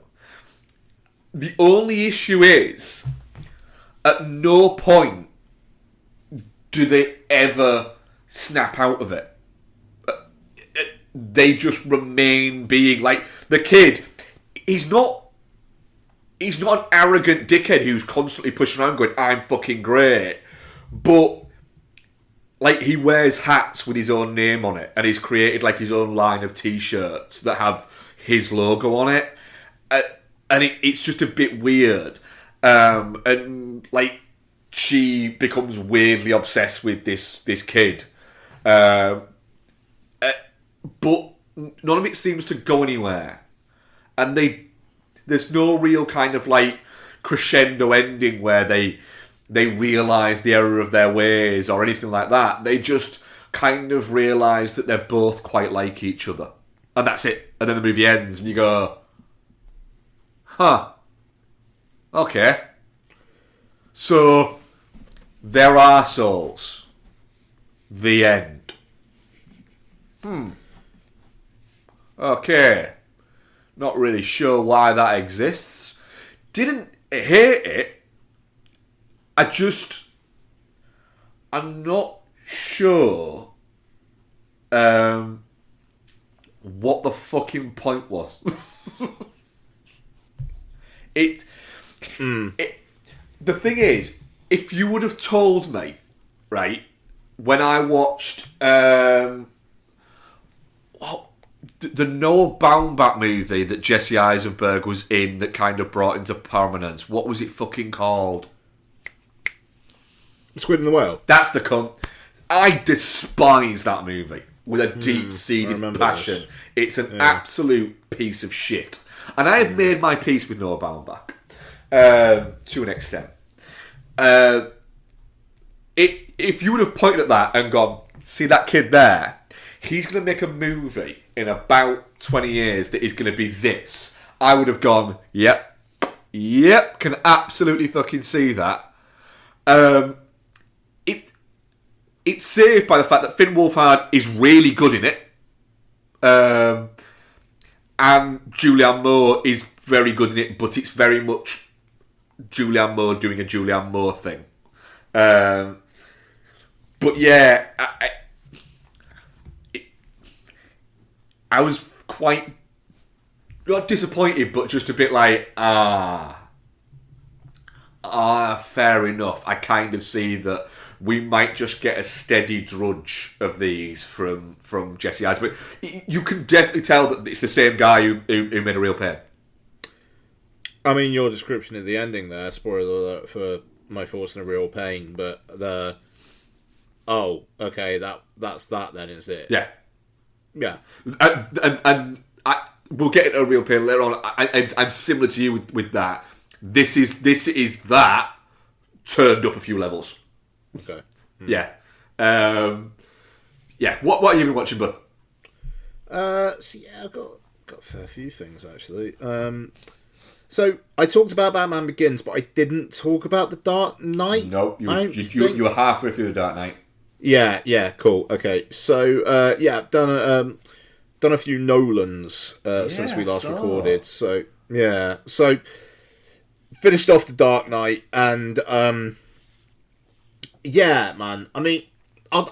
D: The only issue is, at no point do they ever snap out of it. They just remain being like the kid. He's not an arrogant dickhead who's constantly pushing around going, I'm fucking great. But like he wears hats with his own name on it, and he's created like his own line of t-shirts that have his logo on it. And it's just a bit weird. And like she becomes weirdly obsessed with this kid. But none of it seems to go anywhere. And there's no real kind of like crescendo ending where they realise the error of their ways or anything like that. They just kind of realise that they're both quite like each other. And that's it. And then the movie ends and you go, huh. Okay. So, there are souls. The end. Okay. Not really sure why that exists. Didn't hate it. I'm not sure what the fucking point was. The thing is, if you would have told me, right, when I watched the Noah Baumbach movie that Jesse Eisenberg was in that kind of brought into prominence, what was it fucking called?
C: Squid and the Whale.
D: That's the cunt. I despise that movie with a deep-seated passion.
C: This.
D: It's an absolute piece of shit. And I have made my peace with Noah Baumbach to an extent. If you would have pointed at that and gone, see that kid there? He's going to make a movie in about 20 years that is going to be this. I would have gone, yep, can absolutely fucking see that. It's saved by the fact that Finn Wolfhard is really good in it. And Julianne Moore is very good in it, but it's very much Julianne Moore doing a Julianne Moore thing. But yeah, I was quite not disappointed, but just a bit like, fair enough. I kind of see that we might just get a steady drudge of these from Jesse Eisenberg. You can definitely tell that it's the same guy who made A Real Pain.
C: I mean, your description at the ending there, spoiler alert for My Force and A Real Pain, but okay, that's that then, is it?
D: Yeah.
C: Yeah.
D: And we'll get into A Real Pain later on. I'm similar to you with that. This is that turned up a few levels.
C: Okay.
D: Yeah. Yeah. What have you been watching, bud?
C: So yeah, I've got a fair few things actually. So I talked about Batman Begins, but I didn't talk about The Dark Knight.
D: No, you were halfway through The Dark Knight.
C: Yeah, cool. Okay, so I've done a few Nolans since we last recorded. So yeah, so finished off The Dark Knight, and yeah, man. I mean, I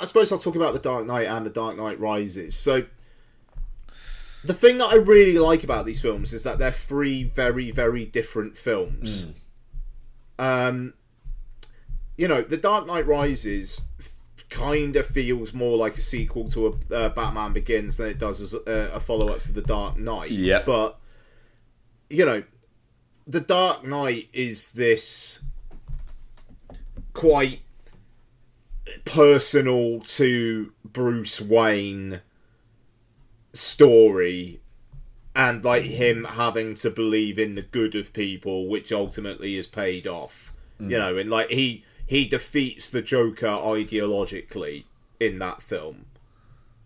C: suppose I'll talk about The Dark Knight and The Dark Knight Rises. So the thing that I really like about these films is that they're three very, very different films. You know, The Dark Knight Rises kind of feels more like a sequel to a Batman Begins than it does as a follow-up to The Dark Knight.
D: Yeah.
C: But, you know, The Dark Knight is this quite personal to Bruce Wayne story and like him having to believe in the good of people, which ultimately is paid off. You know, and like he defeats the Joker ideologically in that film,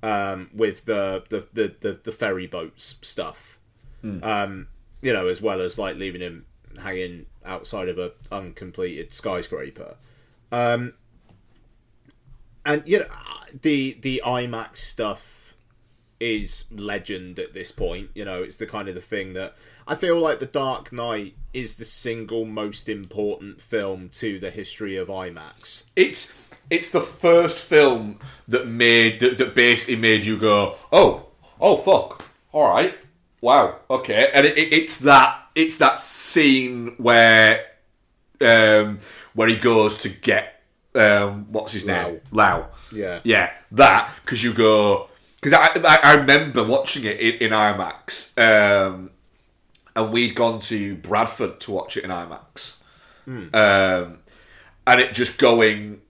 C: with the ferry boats stuff. You know, as well as like leaving him hanging outside of a uncompleted skyscraper. And you know, the IMAX stuff is legend at this point. You know, it's the kind of the thing that I feel like The Dark Knight is the single most important film to the history of IMAX.
D: It's the first film that basically made you go, oh fuck, all right, wow, okay, and it's that scene where he goes to get what's his name, Lau. Yeah, that, because you go. Because I remember watching it in IMAX, and we'd gone to Bradford to watch it in IMAX, and it just going.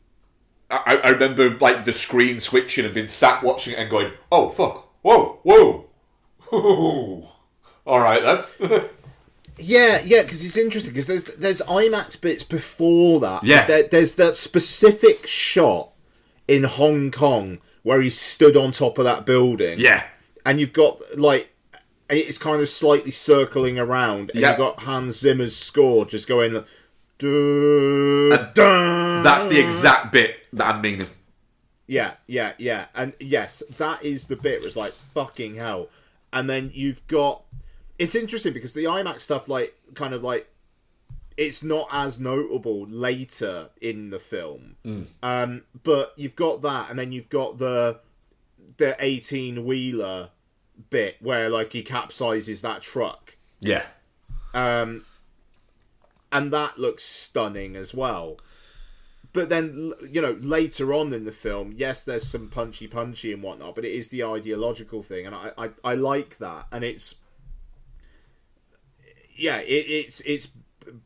D: I remember like the screen switching and being sat watching it and going, "Oh fuck! Whoa! All right then."
C: Yeah, because it's interesting because there's IMAX bits before that.
D: Yeah,
C: there's that specific shot in Hong Kong where he stood on top of that building.
D: Yeah.
C: And you've got, like, it's kind of slightly circling around, and you've got Hans Zimmer's score just going, that's
D: the exact bit that I'm meaning.
C: Yeah. And yes, that is the bit where it's like, fucking hell. And then you've got... It's interesting because the IMAX stuff, like, kind of like, it's not as notable later in the film. But you've got that, and then you've got the 18-wheeler bit where, like, he capsizes that truck.
D: Yeah.
C: And that looks stunning as well. But then, you know, later on in the film, yes, there's some punchy and whatnot, but it is the ideological thing, and I like that. And it's... Yeah, it's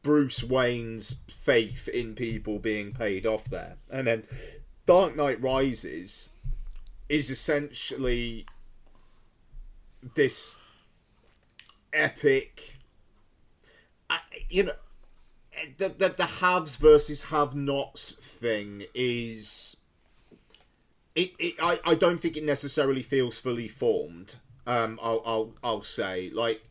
C: Bruce Wayne's faith in people being paid off there. And then Dark Knight Rises is essentially this epic, you know, the haves versus have-nots thing is... I don't think it necessarily feels fully formed. I'll say, like,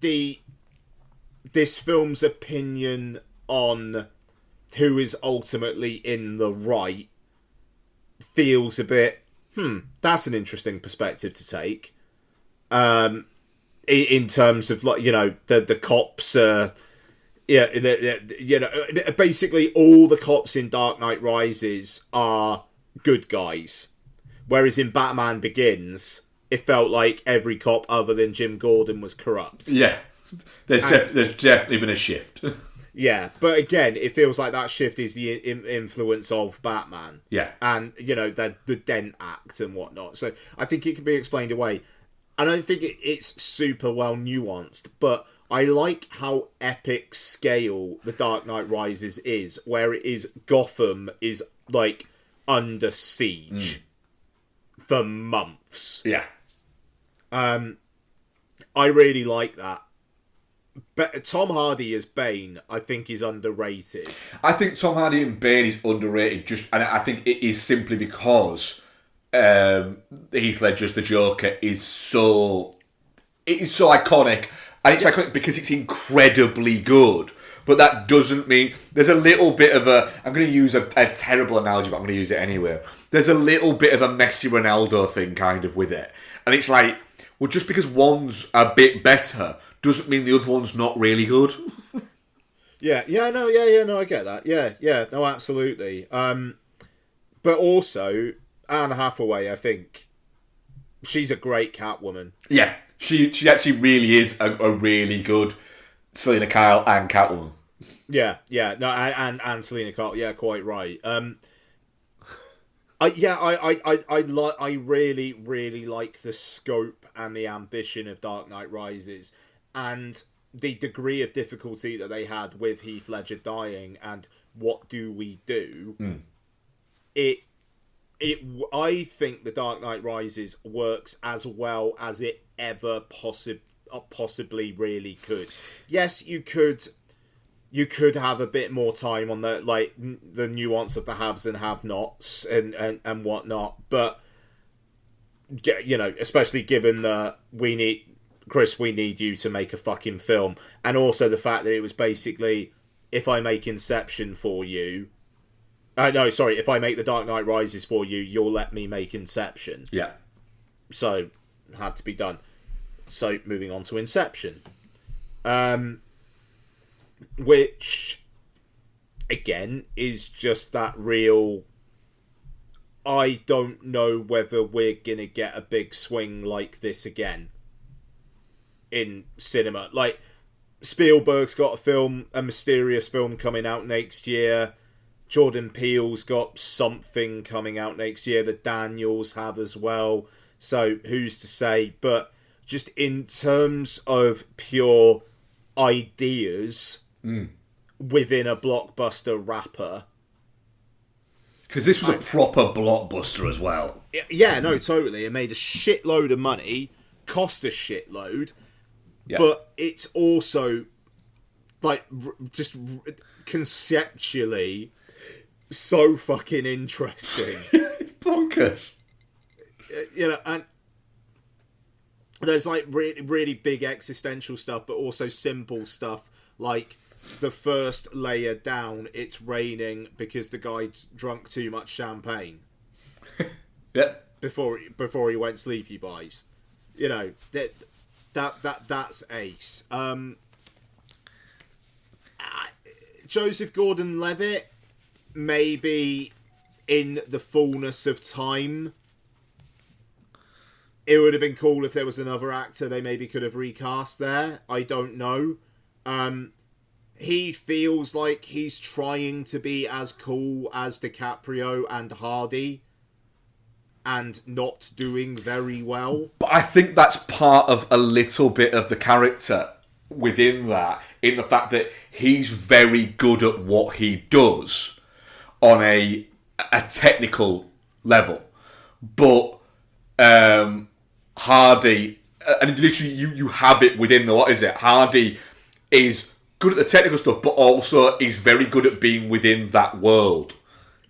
C: this film's opinion on who is ultimately in the right feels a bit, that's an interesting perspective to take. In terms of, like, you know, the cops, you know, basically all the cops in Dark Knight Rises are good guys. Whereas in Batman Begins, it felt like every cop other than Jim Gordon was corrupt.
D: Yeah. There's definitely been a shift.
C: Yeah, but again, it feels like that shift is the influence of Batman.
D: Yeah.
C: And, you know, the Dent Act and whatnot. So I think it can be explained away. I don't think it's super well nuanced, but I like how epic scale The Dark Knight Rises is, where it is Gotham is, like, under siege for months.
D: Yeah.
C: I really like that. But Tom Hardy as Bane, I think, is underrated.
D: I think Tom Hardy in Bane is underrated, and I think it is simply because Heath Ledger's The Joker is so iconic, and it's iconic because it's incredibly good. But that doesn't mean there's a little bit of a... I'm going to use a terrible analogy, but I'm going to use it anyway. There's a little bit of a Messi Ronaldo thing kind of with it, and it's like, well, just because one's a bit better doesn't mean the other one's not really good.
C: No, I get that. Yeah, no, absolutely. But also, Anne Hathaway, I think, she's a great Catwoman.
D: Yeah, she actually really is a really good Selena Kyle and Catwoman.
C: Yeah, no, and Selena Kyle, yeah, quite right. I really, really like the scope and the ambition of Dark Knight Rises, and the degree of difficulty that they had with Heath Ledger dying, and what do we do? I think The Dark Knight Rises works as well as it ever possibly really could. Yes, you could have a bit more time on the nuance of the haves and have-nots and whatnot, but especially given that we need you to make a fucking film, and also the fact that it was basically, if I make Inception for you, if I make The Dark Knight Rises for you, you'll let me make Inception.
D: Yeah.
C: So, had to be done. So, moving on to Inception. Which, again, is just that real... I don't know whether we're going to get a big swing like this again in cinema. Like, Spielberg's got a mysterious film coming out next year. Jordan Peele's got something coming out next year. The Daniels have as well. So who's to say? But just in terms of pure ideas within a blockbuster wrapper.
D: Because this was a proper blockbuster as well.
C: Yeah, no, totally. It made a shitload of money, cost a shitload,
D: yeah.
C: But it's also, just conceptually so fucking interesting.
D: Bonkers.
C: And there's really, really big existential stuff, but also simple stuff like the first layer down, it's raining because the guy drunk too much champagne.
D: Yeah.
C: Before he went sleepy buys. That's ace. Joseph Gordon-Levitt, maybe in the fullness of time, it would have been cool if there was another actor they maybe could have recast there. I don't know. He feels like he's trying to be as cool as DiCaprio and Hardy, and not doing very well.
D: But I think that's part of a little bit of the character within that, in the fact that he's very good at what he does on a technical level. But Hardy, and literally you have it within the, what is it? Hardy is good at the technical stuff, but also is very good at being within that world.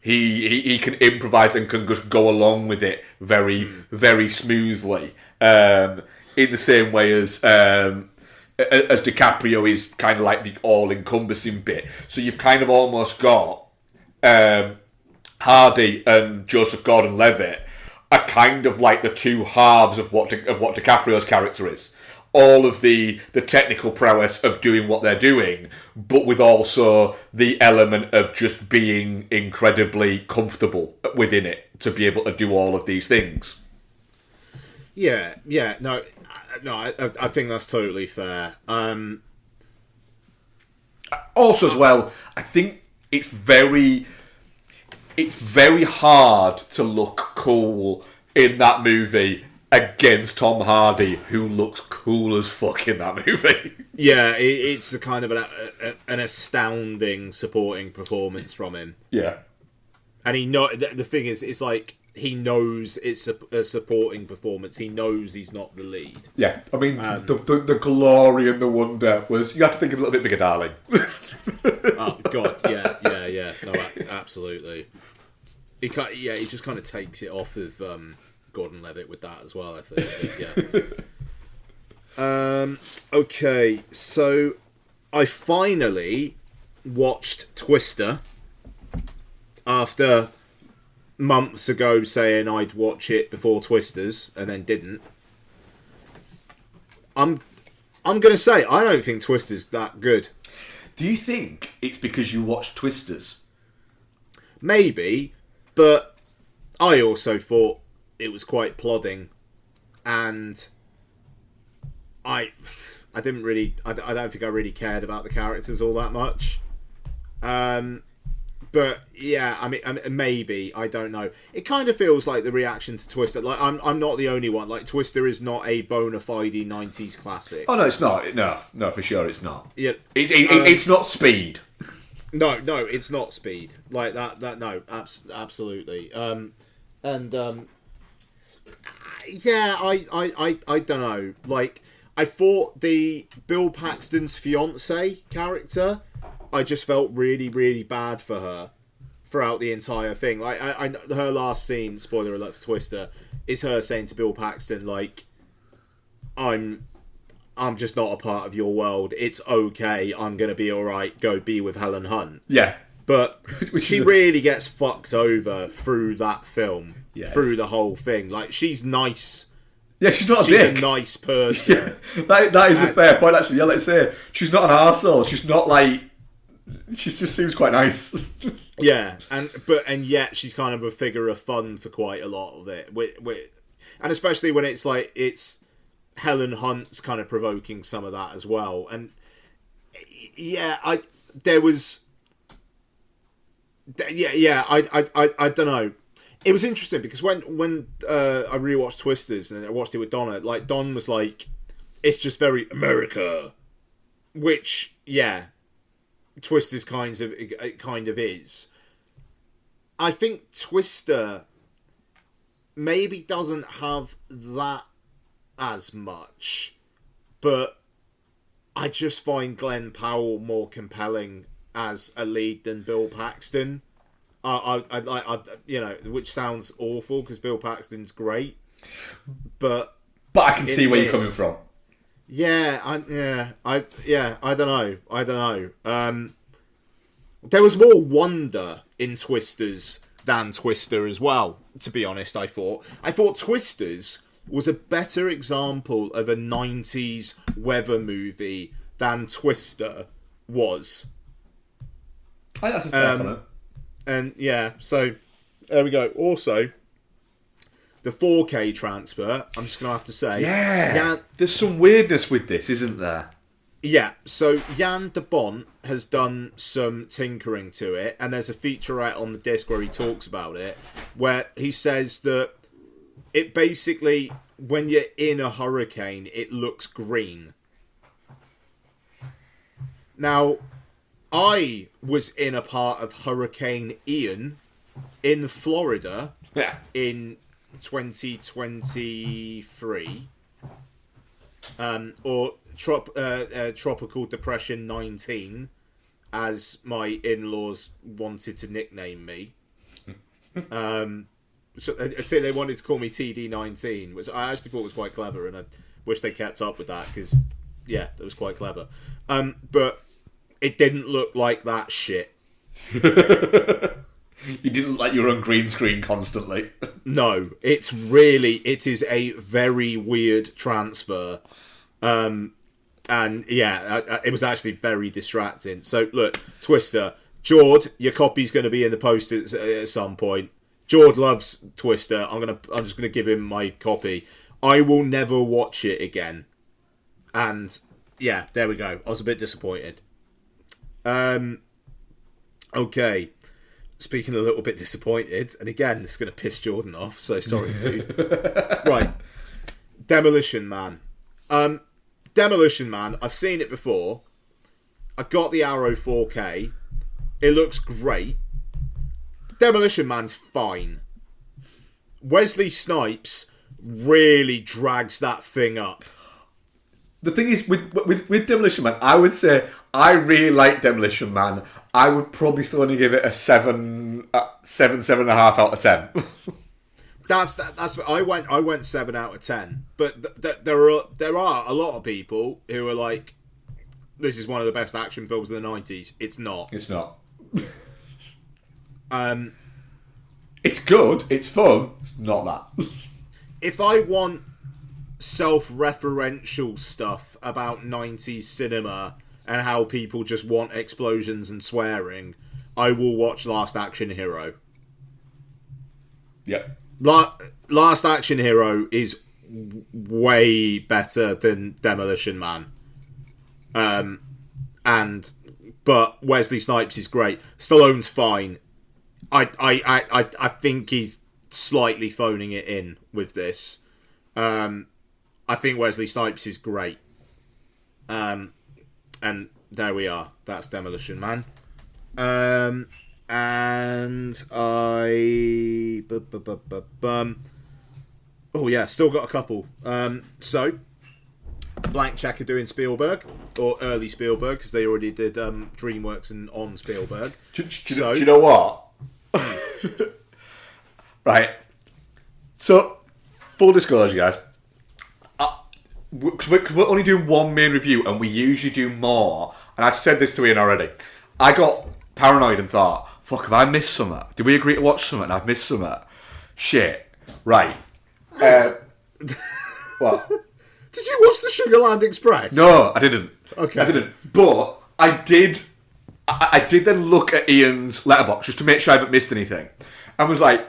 D: He can improvise and can just go along with it very, very smoothly. In the same way as DiCaprio is kind of like the all-encompassing bit. So you've kind of almost got Hardy and Joseph Gordon-Levitt are kind of like the two halves of what DiCaprio's character is. All of the technical prowess of doing what they're doing, but with also the element of just being incredibly comfortable within it to be able to do all of these things.
C: Yeah, no, I think that's totally fair.
D: Also, as well, I think it's very hard to look cool in that movie against Tom Hardy, who looks cool as fuck in that movie.
C: Yeah, it's a kind of an astounding supporting performance from him.
D: Yeah.
C: And the thing is, it's like, he knows it's a supporting performance. He knows he's not the lead.
D: Yeah, I mean, the glory and the wonder was, you have to think a little bit bigger, darling.
C: Oh, God, yeah. No, absolutely. He just kind of takes it off of Gordon-Levitt with that as well, I think. Yeah. Okay, so I finally watched Twister after months ago saying I'd watch it before Twisters and then didn't. I'm gonna say I don't think Twister's that good.
D: Do you think it's because you watched Twisters?
C: Maybe, but I also thought it was quite plodding, and I don't think I really cared about the characters all that much. But yeah, I mean, maybe, I don't know. It kind of feels like the reaction to Twister. Like, I'm not the only one. Like, Twister is not a bona fide 90s classic.
D: Oh no, it's not. No, for sure, it's not.
C: Yeah,
D: it's not Speed.
C: No, it's not Speed. Like that. No, absolutely. And yeah, I don't know. Like, I thought the Bill Paxton's fiance character, I just felt really, really bad for her throughout the entire thing. Like, her last scene, spoiler alert for Twister, is her saying to Bill Paxton, like, I'm just not a part of your world. It's okay. I'm gonna be all right. Go be with Helen Hunt.
D: Yeah.
C: But she really gets fucked over through that film, through the whole thing. Like, she's nice.
D: Yeah, she's not a
C: She's
D: dick.
C: a nice person.
D: Yeah, that is a fair point, actually. Yeah, let's say she's not an arsehole. She's not like... She just seems quite nice.
C: Yeah, and yet she's kind of a figure of fun for quite a lot of it. And especially when it's like, it's Helen Hunt's kind of provoking some of that as well. And yeah, I don't know. It was interesting because when I rewatched Twisters and I watched it with Donna, like, Don was like, it's just very America, which, yeah, Twisters kind of is. I think Twister maybe doesn't have that as much, but I just find Glenn Powell more compelling as a lead than Bill Paxton. I you know, which sounds awful because Bill Paxton's great, but
D: I can see where you're coming from.
C: Yeah, I don't know. There was more wonder in Twisters than Twister as well, to be honest. I thought Twisters was a better example of a 90s weather movie than Twister was.
D: I think that's a fair comment.
C: And yeah, so there we go. Also, the 4K transfer, I'm just going to have to say...
D: Yeah, there's some weirdness with this, isn't there?
C: Yeah, so Jan de Bont has done some tinkering to it, and there's a featurette on the disc where he talks about it, where he says that it basically, when you're in a hurricane, it looks green. Now, I was in a part of Hurricane Ian in Florida in 2023, or Tropical Depression 19, as my in-laws wanted to nickname me. So I'd say they wanted to call me TD19, which I actually thought was quite clever, and I wish they kept up with that, because, yeah, that was quite clever. But it didn't look like that shit.
D: You didn't like your own green screen constantly.
C: No, it is a very weird transfer. And yeah, it was actually very distracting. So look, Twister, Jord, your copy's going to be in the post at some point. Jord loves Twister. I'm just gonna give him my copy. I will never watch it again. And yeah, there we go. I was a bit disappointed. Okay. Speaking a little bit disappointed, and again, this is going to piss Jordan off, so sorry, dude. Right. Demolition Man. Demolition Man, I've seen it before. I got the Arrow 4K. It looks great. Demolition Man's fine. Wesley Snipes really drags that thing up.
D: The thing is, with Demolition Man, I would say I really like Demolition Man. I would probably still only give it a 7.5 out of 10.
C: That's I went 7 out of 10. But there are a lot of people who are like, this is one of the best action films of the 90s. It's not.
D: It's not. It's good. It's fun. It's not that.
C: If I want self-referential stuff about 90s cinema and how people just want explosions and swearing, I will watch Last Action Hero.
D: Yep.
C: Last Action Hero is way better than Demolition Man. But Wesley Snipes is great. Stallone's fine. I think he's slightly phoning it in with this. I think Wesley Snipes is great. And there we are. That's Demolition Man. And I... Oh, yeah, still got a couple. So, blank checker doing Spielberg, or early Spielberg, because they already did DreamWorks and on Spielberg.
D: Do you know what? Right. So, full disclosure, guys. Because we're only doing one main review, and we usually do more. And I said this to Ian already. I got paranoid and thought, fuck, have I missed something? Did we agree to watch something and I've missed something? Shit. Right. What?
C: Did you watch the Sugarland Express?
D: No, I didn't.
C: Okay.
D: I didn't. But I did. I did then look at Ian's letterbox just to make sure I haven't missed anything, and was like,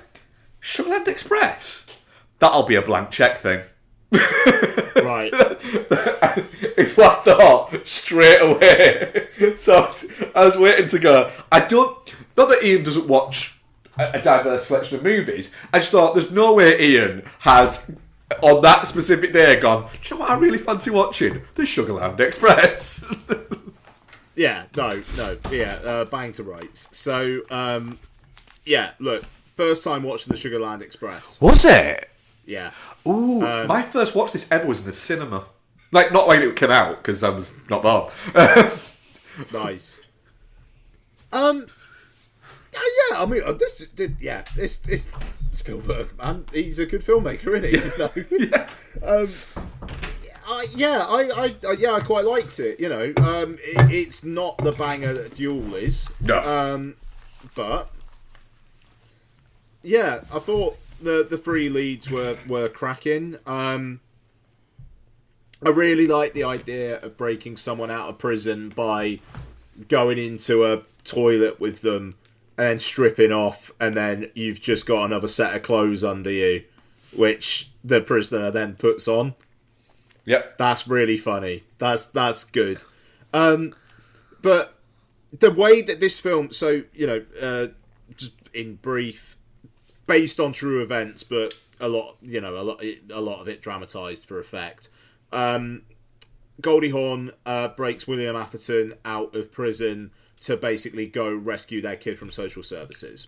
D: Sugarland Express? That'll be a blank check thing.
C: Right.
D: It's what I thought straight away. So I was waiting to go. Not that Ian doesn't watch a diverse selection of movies. I just thought there's no way Ian has, on that specific day, gone, do you know what I really fancy watching? The Sugarland Express.
C: Yeah, bang to rights. So, yeah, look, first time watching the Sugarland Express.
D: Was it?
C: Yeah.
D: Ooh, my first watch this ever was in the cinema. Like, not when it came out, because I was not born.
C: Nice. Yeah, I mean, it's Spielberg, man. He's a good filmmaker, isn't he? You know? I quite liked it. You know, it's not the banger that Duel is.
D: No.
C: But yeah, I thought the three leads were cracking. I really like the idea of breaking someone out of prison by going into a toilet with them and then stripping off, and then you've just got another set of clothes under you, which the prisoner then puts on.
D: Yep.
C: That's really funny. That's good. But the way that this film, so, you know, just in brief, based on true events, but a lot of it dramatized for effect. Goldie Hawn breaks William Atherton out of prison to basically go rescue their kid from social services,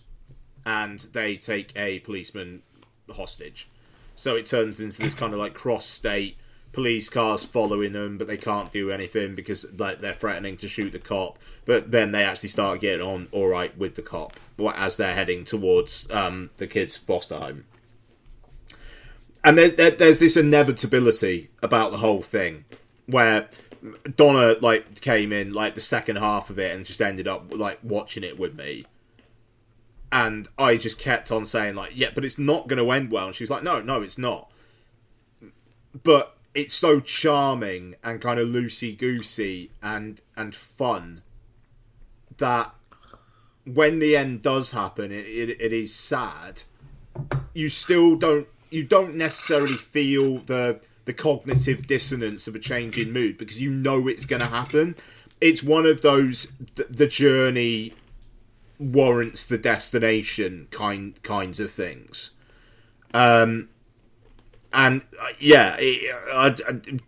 C: and they take a policeman hostage. So it turns into this kind of like cross-state police cars following them, but they can't do anything because like they're threatening to shoot the cop. But then they actually start getting on all right with the cop as they're heading towards the kid's foster home. And there's this inevitability about the whole thing, where Donna like came in like the second half of it and just ended up like watching it with me, and I just kept on saying like, yeah, but it's not going to end well. And she was like, no, it's not. But it's so charming and kind of loosey-goosey and fun that when the end does happen, it is sad. You don't necessarily feel the cognitive dissonance of a change in mood because you know it's going to happen. It's one of those the journey warrants the destination kinds of things.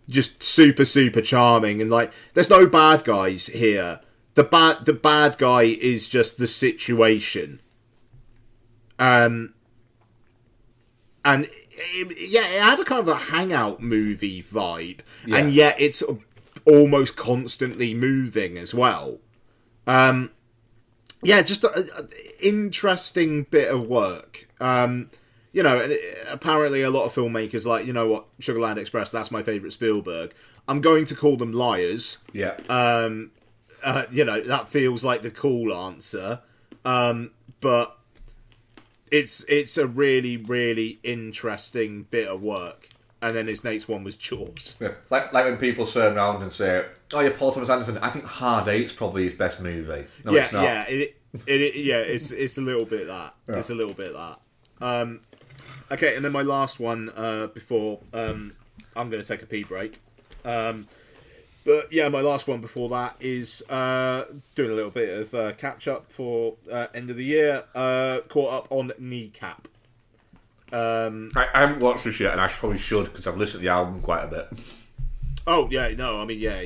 C: Just super charming, and like there's no bad guys here. The bad guy is just the situation. And it had a kind of a hangout movie vibe, and yet it's almost constantly moving as well. Just an interesting bit of work. You know, apparently a lot of filmmakers like, you know what, Sugarland Express, that's my favourite Spielberg. I'm going to call them liars.
D: Yeah.
C: You know, that feels like the cool answer. But it's a really, really interesting bit of work. And then his next one was Jaws.
D: Yeah. Like when people turn around and say, "Oh, yeah, Paul Thomas Anderson." I think Hard Eight's probably his best movie. No, it's not.
C: Yeah, it's a little bit that. Yeah. It's a little bit that. Okay, and then my last one before I'm going to take a pee break. But yeah, my last one before that is doing a little bit of catch up for end of the year. Caught up on Kneecap.
D: I haven't watched this yet, and I probably should because I've listened to the album quite a bit.
C: Oh yeah, no, I mean yeah.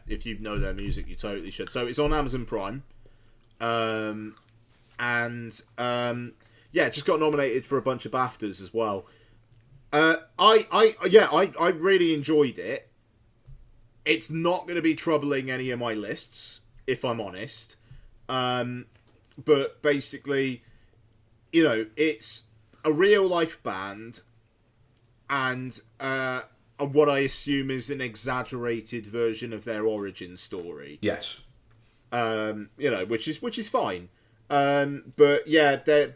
C: If you know their music, you totally should. So it's on Amazon Prime. and just got nominated for a bunch of BAFTAs as well. I really enjoyed it. It's not going to be troubling any of my lists, if I'm honest. But basically, it's a real life band, and what I assume is an exaggerated version of their origin story.
D: Yes.
C: Which is fine. But yeah, they're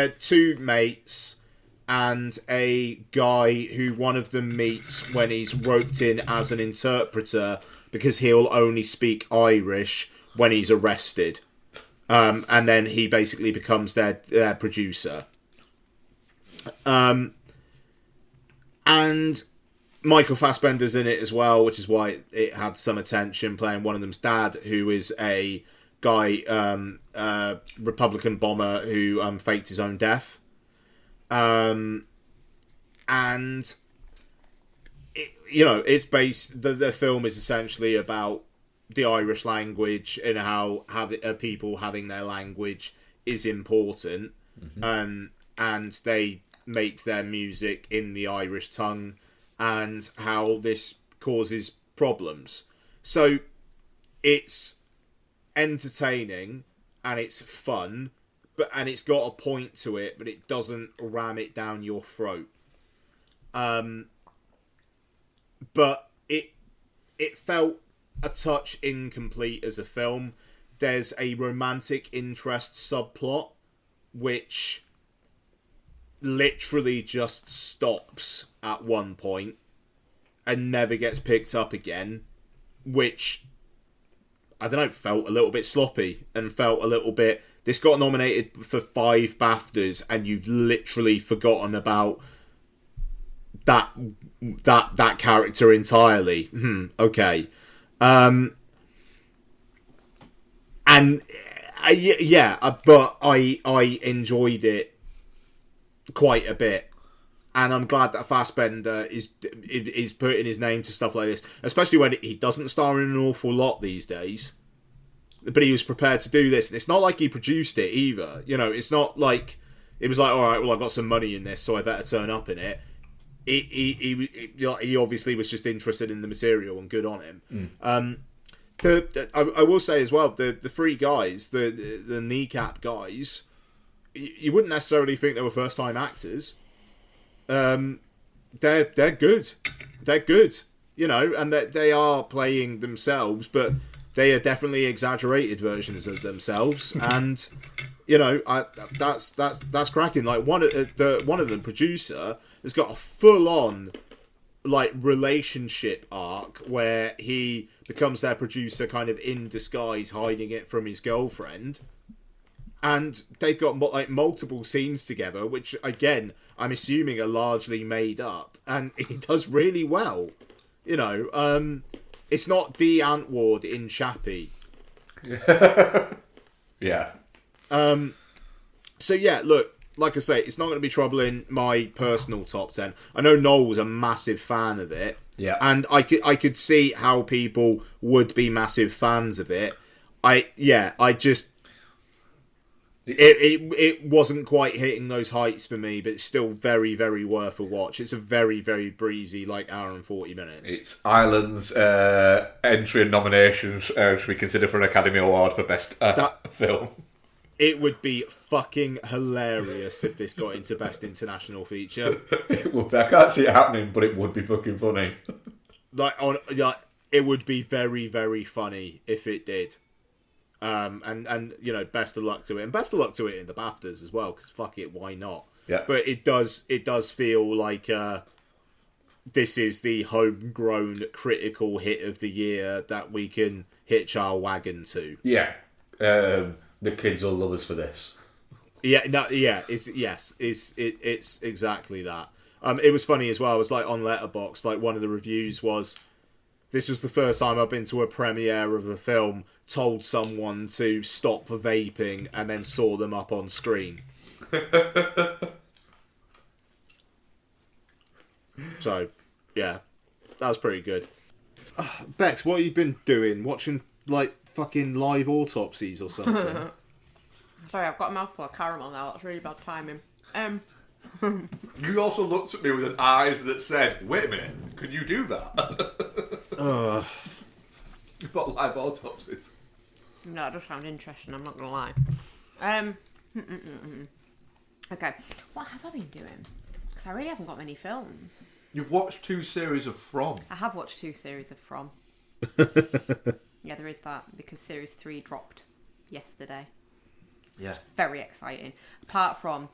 C: two mates and a guy who one of them meets when he's roped in as an interpreter because he'll only speak Irish when he's arrested. And then he basically becomes their producer. And Michael Fassbender's in it as well, which is why it had some attention, playing one of them's dad, who is a guy, Republican bomber who faked his own death. And it's based. The film is essentially about the Irish language and how people having their language is important, and they make their music in the Irish tongue, and how this causes problems. So it's entertaining and it's fun, and it's got a point to it, but it doesn't ram it down your throat. But it felt a touch incomplete as a film. There's a romantic interest subplot which literally just stops at one point and never gets picked up again, which, I don't know, felt a little bit sloppy and felt a little bit... This got nominated for 5 BAFTAs and you've literally forgotten about that character entirely. Okay. But I enjoyed it quite a bit, and I'm glad that Fassbender is putting his name to stuff like this, especially when he doesn't star in an awful lot these days. But he was prepared to do this, and it's not like he produced it either. It's not like it was like, all right, well, I've got some money in this, so I better turn up in it. He obviously was just interested in the material, and good on him. I will say as well, the 3 guys, the kneecap guys, you wouldn't necessarily think they were first time actors. They're good. They're good, and they are playing themselves, but they are definitely exaggerated versions of themselves, and that's cracking. Like one of them, producer, has got a full on relationship arc where he becomes their producer kind of in disguise, hiding it from his girlfriend, and they've got multiple scenes together, which again I'm assuming are largely made up, and he does really well. It's not Dee Antwoord in Chappie.
D: Yeah.
C: So yeah, look, like I say, it's not going to be troubling my personal top 10. I know Noel was a massive fan of it.
D: Yeah.
C: And I could see how people would be massive fans of it. It wasn't quite hitting those heights for me, but it's still very, very worth a watch. It's a very, very breezy, hour and 40 minutes.
D: It's Ireland's entry and nominations should we consider for an Academy Award for Best Film.
C: It would be fucking hilarious if this got into Best International Feature.
D: It would be. I can't see it happening, but it would be fucking funny.
C: It would be very, very funny if it did. And best of luck to it, and best of luck to it in the BAFTAs as well, because fuck it, why not?
D: Yeah.
C: But it does feel like this is the homegrown critical hit of the year that we can hitch our wagon to.
D: Yeah. The kids will love us for this.
C: It's exactly that. It was funny as well. It was on Letterboxd, one of the reviews was, "This was the first time I've been to a premiere of a film, told someone to stop vaping, and then saw them up on screen." So, yeah, that was pretty good. Bex, what have you been doing? Watching like fucking live autopsies or something.
A: Sorry, I've got a mouthful of caramel now. That's really bad timing.
D: You also looked at me with eyes that said, "Wait a minute, can you do that?" You've got live autopsies.
A: No, it does sound interesting. I'm not gonna lie. Okay, what have I been doing? Because I really haven't got many films.
D: You've watched 2 series of From.
A: I have watched 2 series of From. Yeah, there is that, because series 3 dropped yesterday.
D: Yeah.
A: Very exciting. Apart from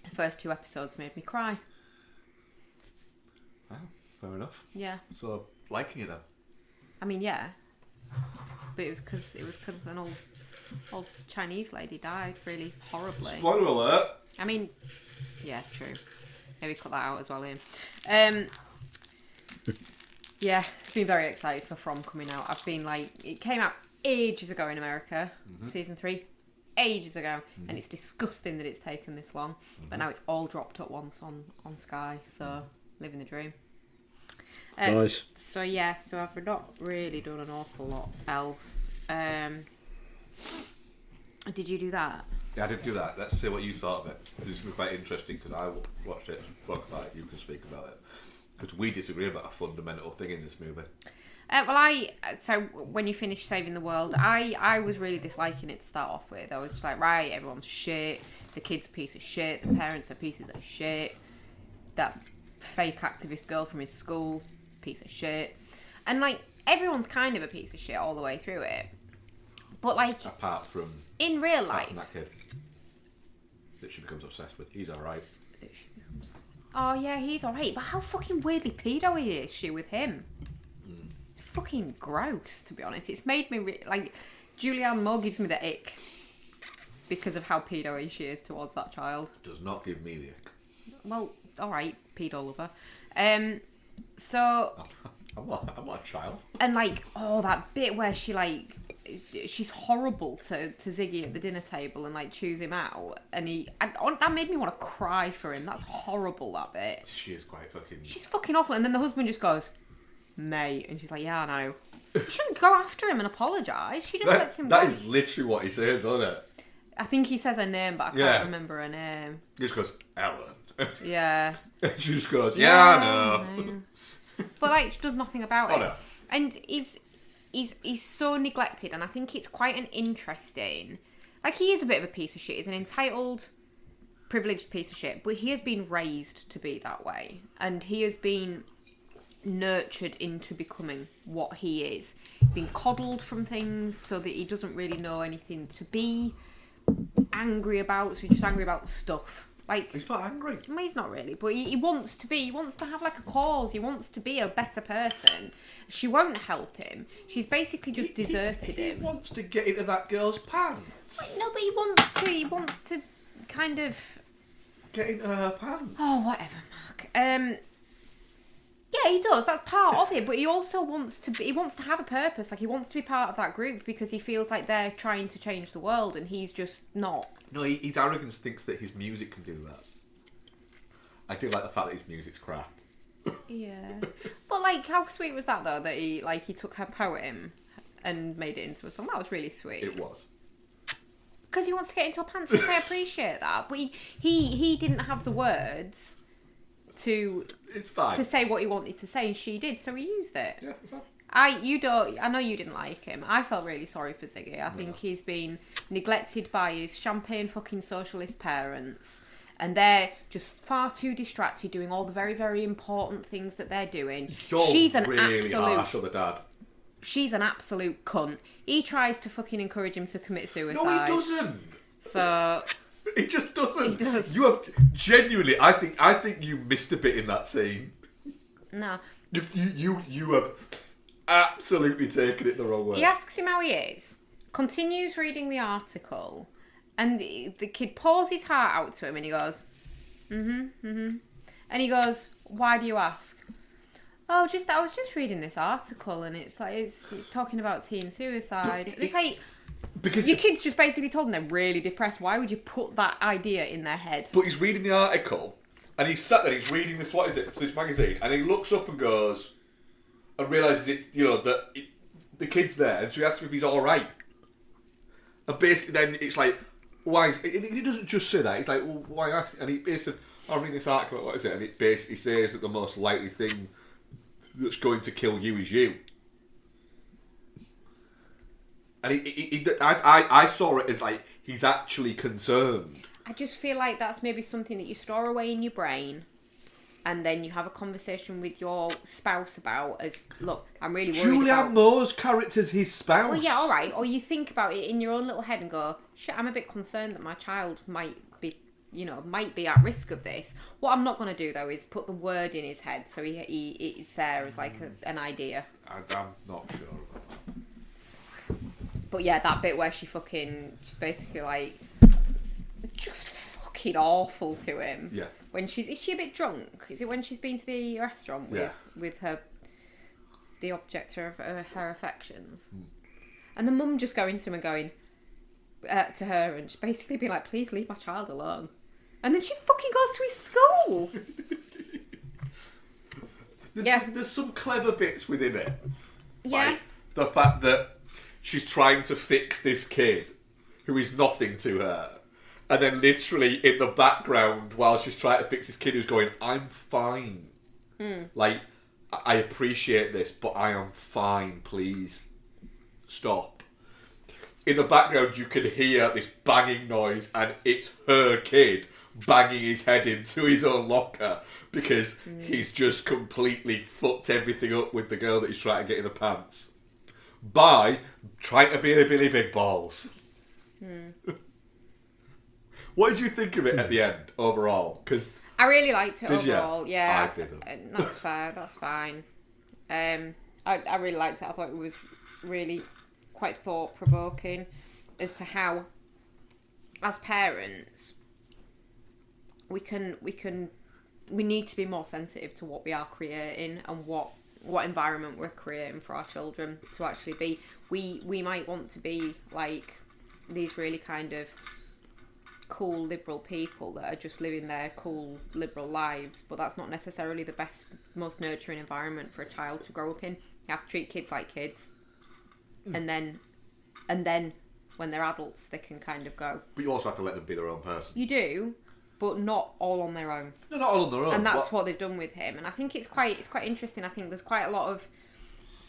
A: the first 2 episodes made me cry.
D: Oh, fair enough.
A: Yeah.
D: So, liking it then?
A: I mean, yeah. But it was because an old Chinese lady died really horribly.
D: Spoiler alert.
A: I mean, yeah, true. Maybe cut that out as well, Ian. Yeah, it's been very excited for From coming out. I've been like, it came out ages ago in America, season 3, ages ago, and it's disgusting that it's taken this long. But now it's all dropped at once on Sky, so living the dream.
C: Nice.
A: So yeah, so I've not really done an awful lot else. Did you do that?
D: Yeah, I did do that. Let's see what you thought of it. This is quite interesting because I watched it, spoke about it, you can speak about it. Because we disagree about a fundamental thing in this movie.
A: So when you finish Saving the World, I was really disliking it to start off with. I was just like, right, everyone's shit, the kid's a piece of shit, the parents are pieces of shit, that fake activist girl from his school, piece of shit. And like, everyone's kind of a piece of shit all the way through it. But like,
D: Apart from
A: in real life,
D: that kid that she becomes obsessed with, he's alright.
A: oh yeah, he's alright, but how fucking weirdly pedo is she with him? It's fucking gross, to be honest. It's made me like, Julianne Moore gives me the ick because of how pedo-y she is towards that child.
D: Does not give me the ick.
A: Well, alright, pedo lover. So
D: I'm not a child.
A: and like, oh, that bit where she like, she's horrible to Ziggy at the dinner table and like chews him out, and that made me want to cry for him. That's horrible, that bit.
D: She is quite fucking...
A: She's fucking awful. And then the husband just goes, mate, and she's like, yeah, I know. She shouldn't go after him and apologise. She just lets him go.
D: That is literally what he says, isn't it?
A: I think he says her name, but I can't remember her name.
D: He just goes, Ellen.
A: Yeah.
D: She just goes, yeah, I know.
A: But like, she does nothing about it.
D: No.
A: And he's so neglected, and I think it's quite an interesting... Like, he is a bit of a piece of shit. He's an entitled, privileged piece of shit, but he has been raised to be that way. And he has been nurtured into becoming what he is. Been coddled from things so that he doesn't really know anything to be angry about, so he's just angry about stuff. Like,
D: he's not angry.
A: Well, he's not really, but he wants to be. He wants to have like a cause. He wants to be a better person. She won't help him. She's basically just deserted him.
D: He wants to get into that girl's pants.
A: Like, no, but he wants to. He wants to kind of
D: get into her pants.
A: Oh, whatever, Mark. Yeah, he does. That's part of it. But he also wants to be, he wants to have a purpose. Like, he wants to be part of that group because he feels like they're trying to change the world and he's just not.
D: No, his arrogance thinks that his music can do that. I do like the fact that his music's crap.
A: Yeah. But, like, how sweet was that, though? That he took her poem and made it into a song. That was really sweet.
D: It was.
A: Because he wants to get into her pants. Yes, I appreciate that. But he didn't have the words to say what he wanted to say, and she did, so he used it.
D: Yeah, it's fine.
A: I know you didn't like him. I felt really sorry for Ziggy. I think he's been neglected by his champagne fucking socialist parents, and they're just far too distracted doing all the very, very important things that they're doing. She's an
D: really
A: absolute
D: harsh on the dad.
A: She's an absolute cunt. He tries to fucking encourage him to commit suicide.
D: No, he doesn't.
A: So
D: he just doesn't.
A: He does.
D: You have genuinely. I think you missed a bit in that scene.
A: No.
D: You have absolutely taken it the wrong way.
A: He asks him how he is, continues reading the article, and the kid pours his heart out to him, and he goes, and he goes, why do you ask? Oh, I was just reading this article, and it's like it's talking about teen suicide. It's like, because your kids just basically told them they're really depressed. Why would you put that idea in their head?
D: But he's reading the article, and he's sat there, he's reading this magazine, and he looks up and goes, and realises it's, that the kid's there, and she asks him if he's all right. And basically, then it's like, why? He doesn't just say that. He's like, well, why ask? And he basically, I'm reading this article. What is it? And it basically says that the most likely thing that's going to kill you is you. And I saw it as like he's actually concerned.
A: I just feel like that's maybe something that you store away in your brain, and then you have a conversation with your spouse about. As look, I'm really worried
D: Julianne Moore's character's his spouse.
A: Well, yeah, all right. Or you think about it in your own little head and go, "Shit, I'm a bit concerned that my child might be at risk of this." What I'm not going to do though is put the word in his head, so it's there as like an idea.
D: I'm not sure about that.
A: But yeah, that bit where she's basically like, just fucking awful to him.
D: Yeah.
A: When is she a bit drunk? Is it when she's been to the restaurant with the object of her affections? And the mum just going to him and going to her and just basically being like, please leave my child alone. And then she fucking goes to his school.
D: There's some clever bits within it.
A: Yeah.
D: Like the fact that she's trying to fix this kid who is nothing to her. And then literally in the background, while she's trying to fix this kid who's going, I'm fine. Like, I appreciate this, but I am fine, please. Stop. In the background, you can hear this banging noise, and it's her kid banging his head into his own locker because he's just completely fucked everything up with the girl that he's trying to get in the pants by trying to be a Billy Big Balls. What did you think of it at the end, overall? Because
A: I really liked it
D: did
A: overall.
D: you?
A: Yeah,
D: I didn't.
A: That's fair. That's fine. I really liked it. I thought it was really quite thought provoking as to how, as parents, we need to be more sensitive to what we are creating and what environment we're creating for our children to actually be. We might want to be like these really kind of cool liberal people that are just living their cool liberal lives, but that's not necessarily the best, most nurturing environment for a child to grow up in. You have to treat kids like kids, and then when they're adults they can kind of go.
D: But you also have to let them be their own person.
A: You do, but not all on their own.
D: No, not all on their own.
A: And that's what they've done with him. And I think it's quite interesting. I think there's quite a lot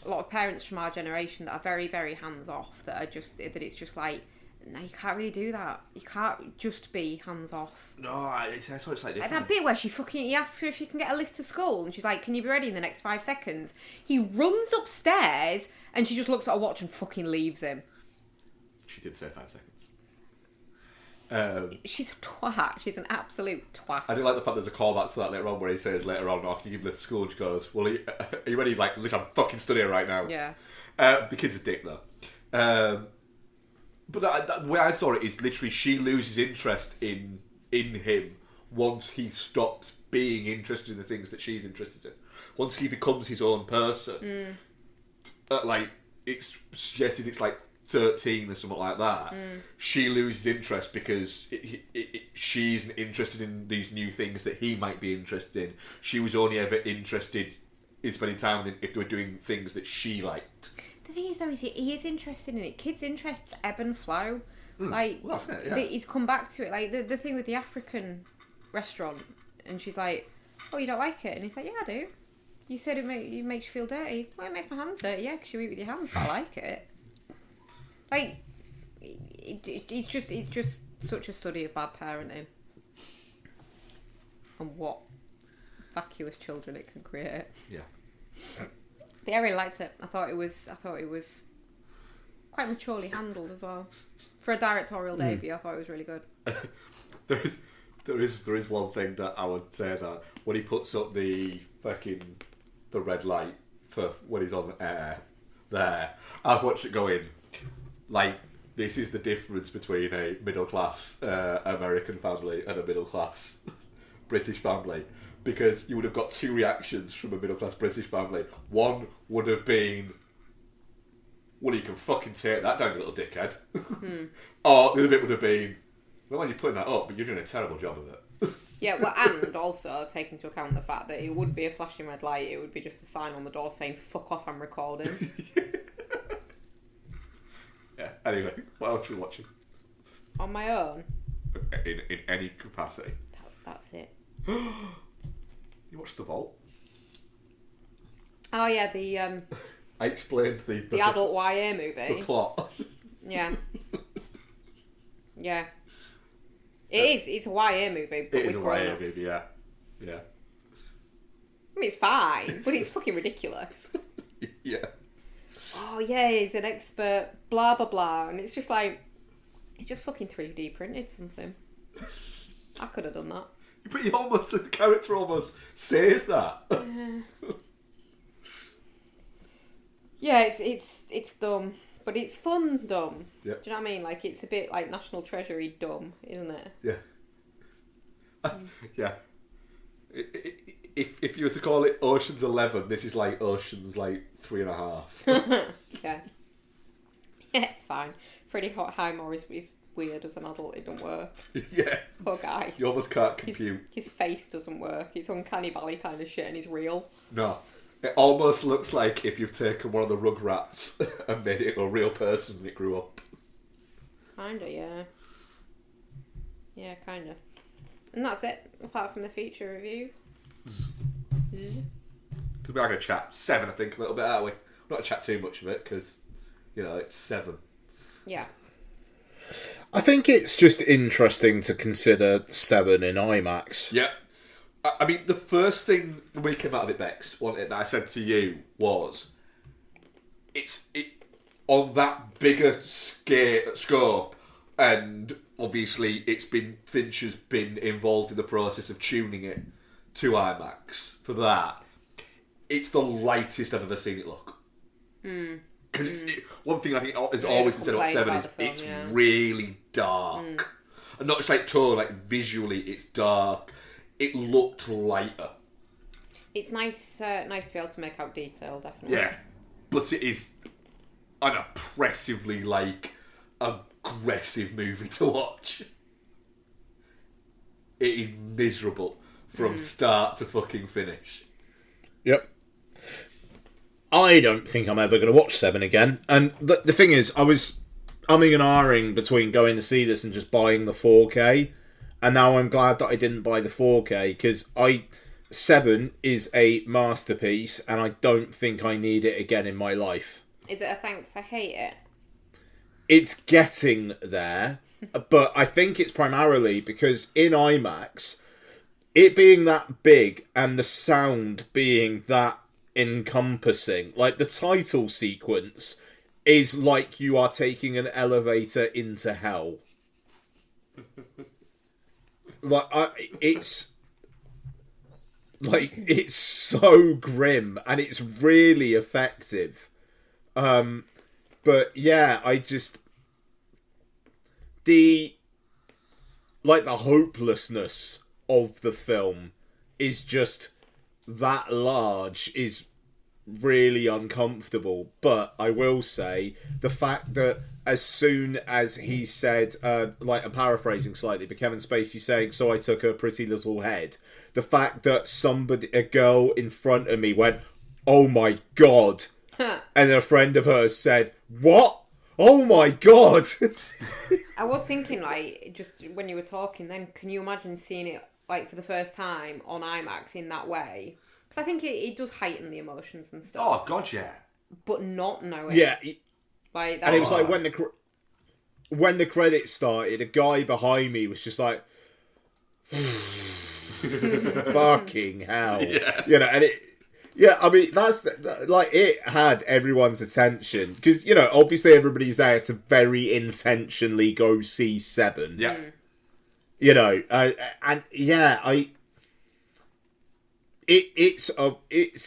A: of parents from our generation that are very, very hands off. That it's just like, no, you can't really do that. You can't just be hands off.
D: No, that's what it's like.
A: Like that bit where he asks her if she can get a lift to school, and she's like, "Can you be ready in the next 5 seconds?" He runs upstairs, and she just looks at her watch and fucking leaves him.
D: She did say 5 seconds.
A: She's a twat. She's an absolute twat.
D: I do like the fact there's a callback to that later on where he says later on, "Oh, can you give me a lift to school?" And she goes, "Well, are you ready?" Like, listen, I'm fucking studying right now.
A: Yeah.
D: The kid's a dick though. But the way I saw it is literally she loses interest in him once he stops being interested in the things that she's interested in. Once he becomes his own person. Like, it's suggested it's like 13 or something like that. She loses interest because she isn't interested in these new things that he might be interested in. She was only ever interested in spending time with him if they were doing things that she liked.
A: The thing is, though, he is interested in it. Kids' interests ebb and flow. Like,
D: well, that's it, yeah.
A: He's come back to it. Like, the thing with the African restaurant, and she's like, "Oh, you don't like it?" And he's like, "Yeah, I do." You said it makes you feel dirty. Well, it makes my hands dirty, yeah, because you eat with your hands, but I like it. Like, it's just such a study of bad parenting. And what vacuous children it can create.
D: Yeah.
A: But yeah, I really liked it. I thought it was quite maturely handled as well. For a directorial debut, I thought it was really good.
D: There is one thing that I would say, that when he puts up the red light for when he's on air there, I've watched it go in. Like, this is the difference between a middle class American family and a middle class British family. Because you would have got two reactions from a middle-class British family. One would have been, well, you can fucking take that down, you little dickhead. Or the other bit would have been, well, why are you putting that up, but you're doing a terrible job of it.
A: Yeah, well, and also take into account the fact that it would be a flashing red light. It would be just a sign on the door saying, "Fuck off, I'm recording."
D: Yeah. Anyway, what else are you watching?
A: On my own.
D: In any capacity.
A: That's it.
D: You watched The Vault?
A: Oh yeah, the
D: I explained
A: the adult YA movie.
D: the plot.
A: Yeah. Yeah. It is. It's a YA movie, but
D: It is
A: with
D: a YA
A: grown-ups.
D: movie, yeah. Yeah.
A: I mean, it's fine, but it's fucking ridiculous.
D: Yeah.
A: Oh yeah, he's an expert, blah blah blah, and it's just like, it's just fucking 3D printed something. I could have done that.
D: But the character almost says that.
A: Yeah, it's dumb, but it's fun dumb.
D: Yeah.
A: Do you know what I mean? Like, it's a bit like National Treasury dumb, isn't it?
D: Yeah. Yeah. If you were to call it Ocean's 11, this is like Ocean's like 3.5.
A: Yeah. Yeah, it's fine. Freddie Highmore is weird as an adult. It don't work.
D: Yeah.
A: Poor guy.
D: You almost can't compute.
A: His face doesn't work. It's uncanny valley kind of shit, and he's real.
D: No. It almost looks like if you've taken one of the Rugrats and made it a real person and it grew up.
A: Kinda, yeah. Yeah, kinda. And that's it, apart from the feature reviews.
D: Because we're going to chat 7, I think, a little bit, aren't we? We're not going to chat too much of it because, it's 7.
A: Yeah.
C: I think it's just interesting to consider 7 in IMAX.
D: Yeah. I mean, the first thing when we came out of it, Bex, that I said to you was, it on that bigger scope, and obviously Fincher's been involved in the process of tuning it to IMAX for that. It's the lightest I've ever seen it look. Because one thing I think has always been said about 7 is it's really dark. And not just like tone, like visually it's dark. It looked lighter.
A: It's nice to be able to make out detail, definitely.
D: Yeah. But it is an oppressively, aggressive movie to watch. It is miserable from start to fucking finish.
C: Yep. I don't think I'm ever going to watch 7 again. And the thing is, I was umming and ahhing between going to see this and just buying the 4K. And now I'm glad that I didn't buy the 4K, because 7 is a masterpiece, and I don't think I need it again in my life.
A: Is it a thanks I hate it?
C: It's getting there, but I think it's primarily because in IMAX, it being that big and the sound being that encompassing, like the title sequence is like you are taking an elevator into hell. It's so grim and it's really effective. But yeah, the hopelessness of the film is just that large is really uncomfortable. But I will say the fact that as soon as he said, I'm paraphrasing slightly, but Kevin Spacey saying, "So I took her pretty little head," the fact that a girl in front of me went, "Oh my God," and a friend of hers said, "What? Oh my God."
A: I was thinking, just when you were talking then, can you imagine seeing it, for the first time on IMAX in that way? Because I think it does heighten the emotions and stuff.
D: Oh, God, yeah.
A: But not knowing.
C: Yeah.
A: And
C: it was like when the credits started, a guy behind me was just like, fucking hell.
D: Yeah.
C: And I mean, it had everyone's attention. Because, obviously everybody's there to very intentionally go see 7.
D: Yeah.
C: It's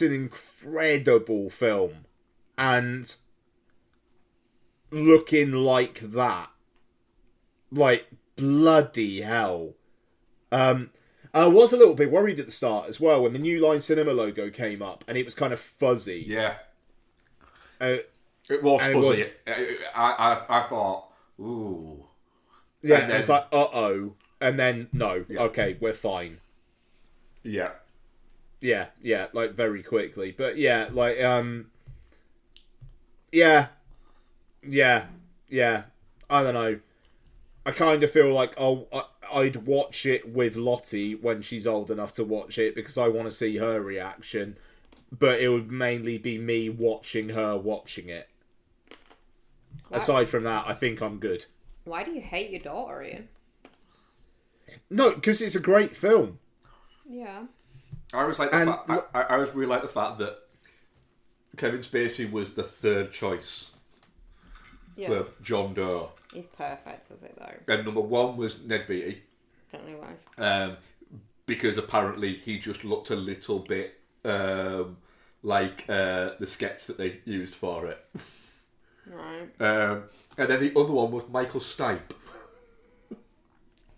C: an incredible film. And looking like that, bloody hell. I was a little bit worried at the start as well when the New Line Cinema logo came up and it was kind of fuzzy.
D: Yeah. It was fuzzy. I thought, ooh.
C: Yeah, and then, it's like, uh-oh. And then, no, okay, we're fine.
D: Yeah.
C: Yeah, very quickly. But yeah, yeah, I don't know. I kind of feel like I'd watch it with Lottie when she's old enough to watch it because I want to see her reaction. But it would mainly be me watching her watching it.
A: What?
C: Aside from that, I think I'm good.
A: Why do you hate your daughter, Ian?
C: No, because it's a great film.
A: Yeah.
D: I always like I always really like the fact that Kevin Spacey was the third choice for John Doe.
A: He's perfect, is it though?
D: And number one was Ned Beatty.
A: Definitely was.
D: Because apparently he just looked a little bit like the sketch that they used for it.
A: Right.
D: And then the other one was Michael Stipe.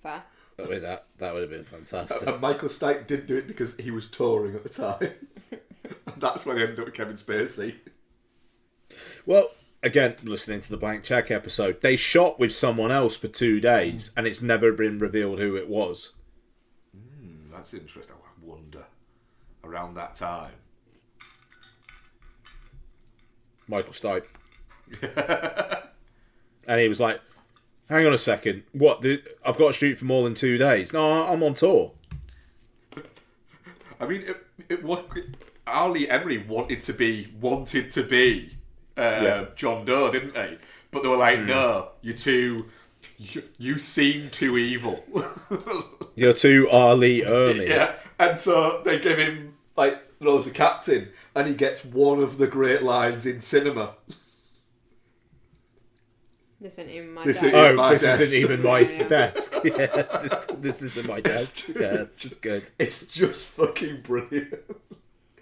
A: Fair.
C: That would have been fantastic.
D: And Michael Stipe didn't do it because he was touring at the time. And that's when they ended up with Kevin Spacey.
C: Well, again, listening to the Blank Check episode, they shot with someone else for 2 days, and it's never been revealed who it was.
D: That's interesting. I wonder. Around that time.
C: Michael Stipe. And he was like, hang on a second, what? I've got to shoot for more than 2 days. No, I'm on tour.
D: I mean, Ali Emery wanted to be John Doe, didn't he? But they were like, no, you seem too evil.
C: You're too Ali Ernie.
D: Yeah, and so they give him, like, the captain, and he gets one of the great lines in cinema.
A: This isn't even my
D: This
A: dad.
D: ain't- my
C: This
D: desk.
C: isn't even my desk. Yeah, this isn't my desk. Yeah, it's good.
D: It's just fucking brilliant.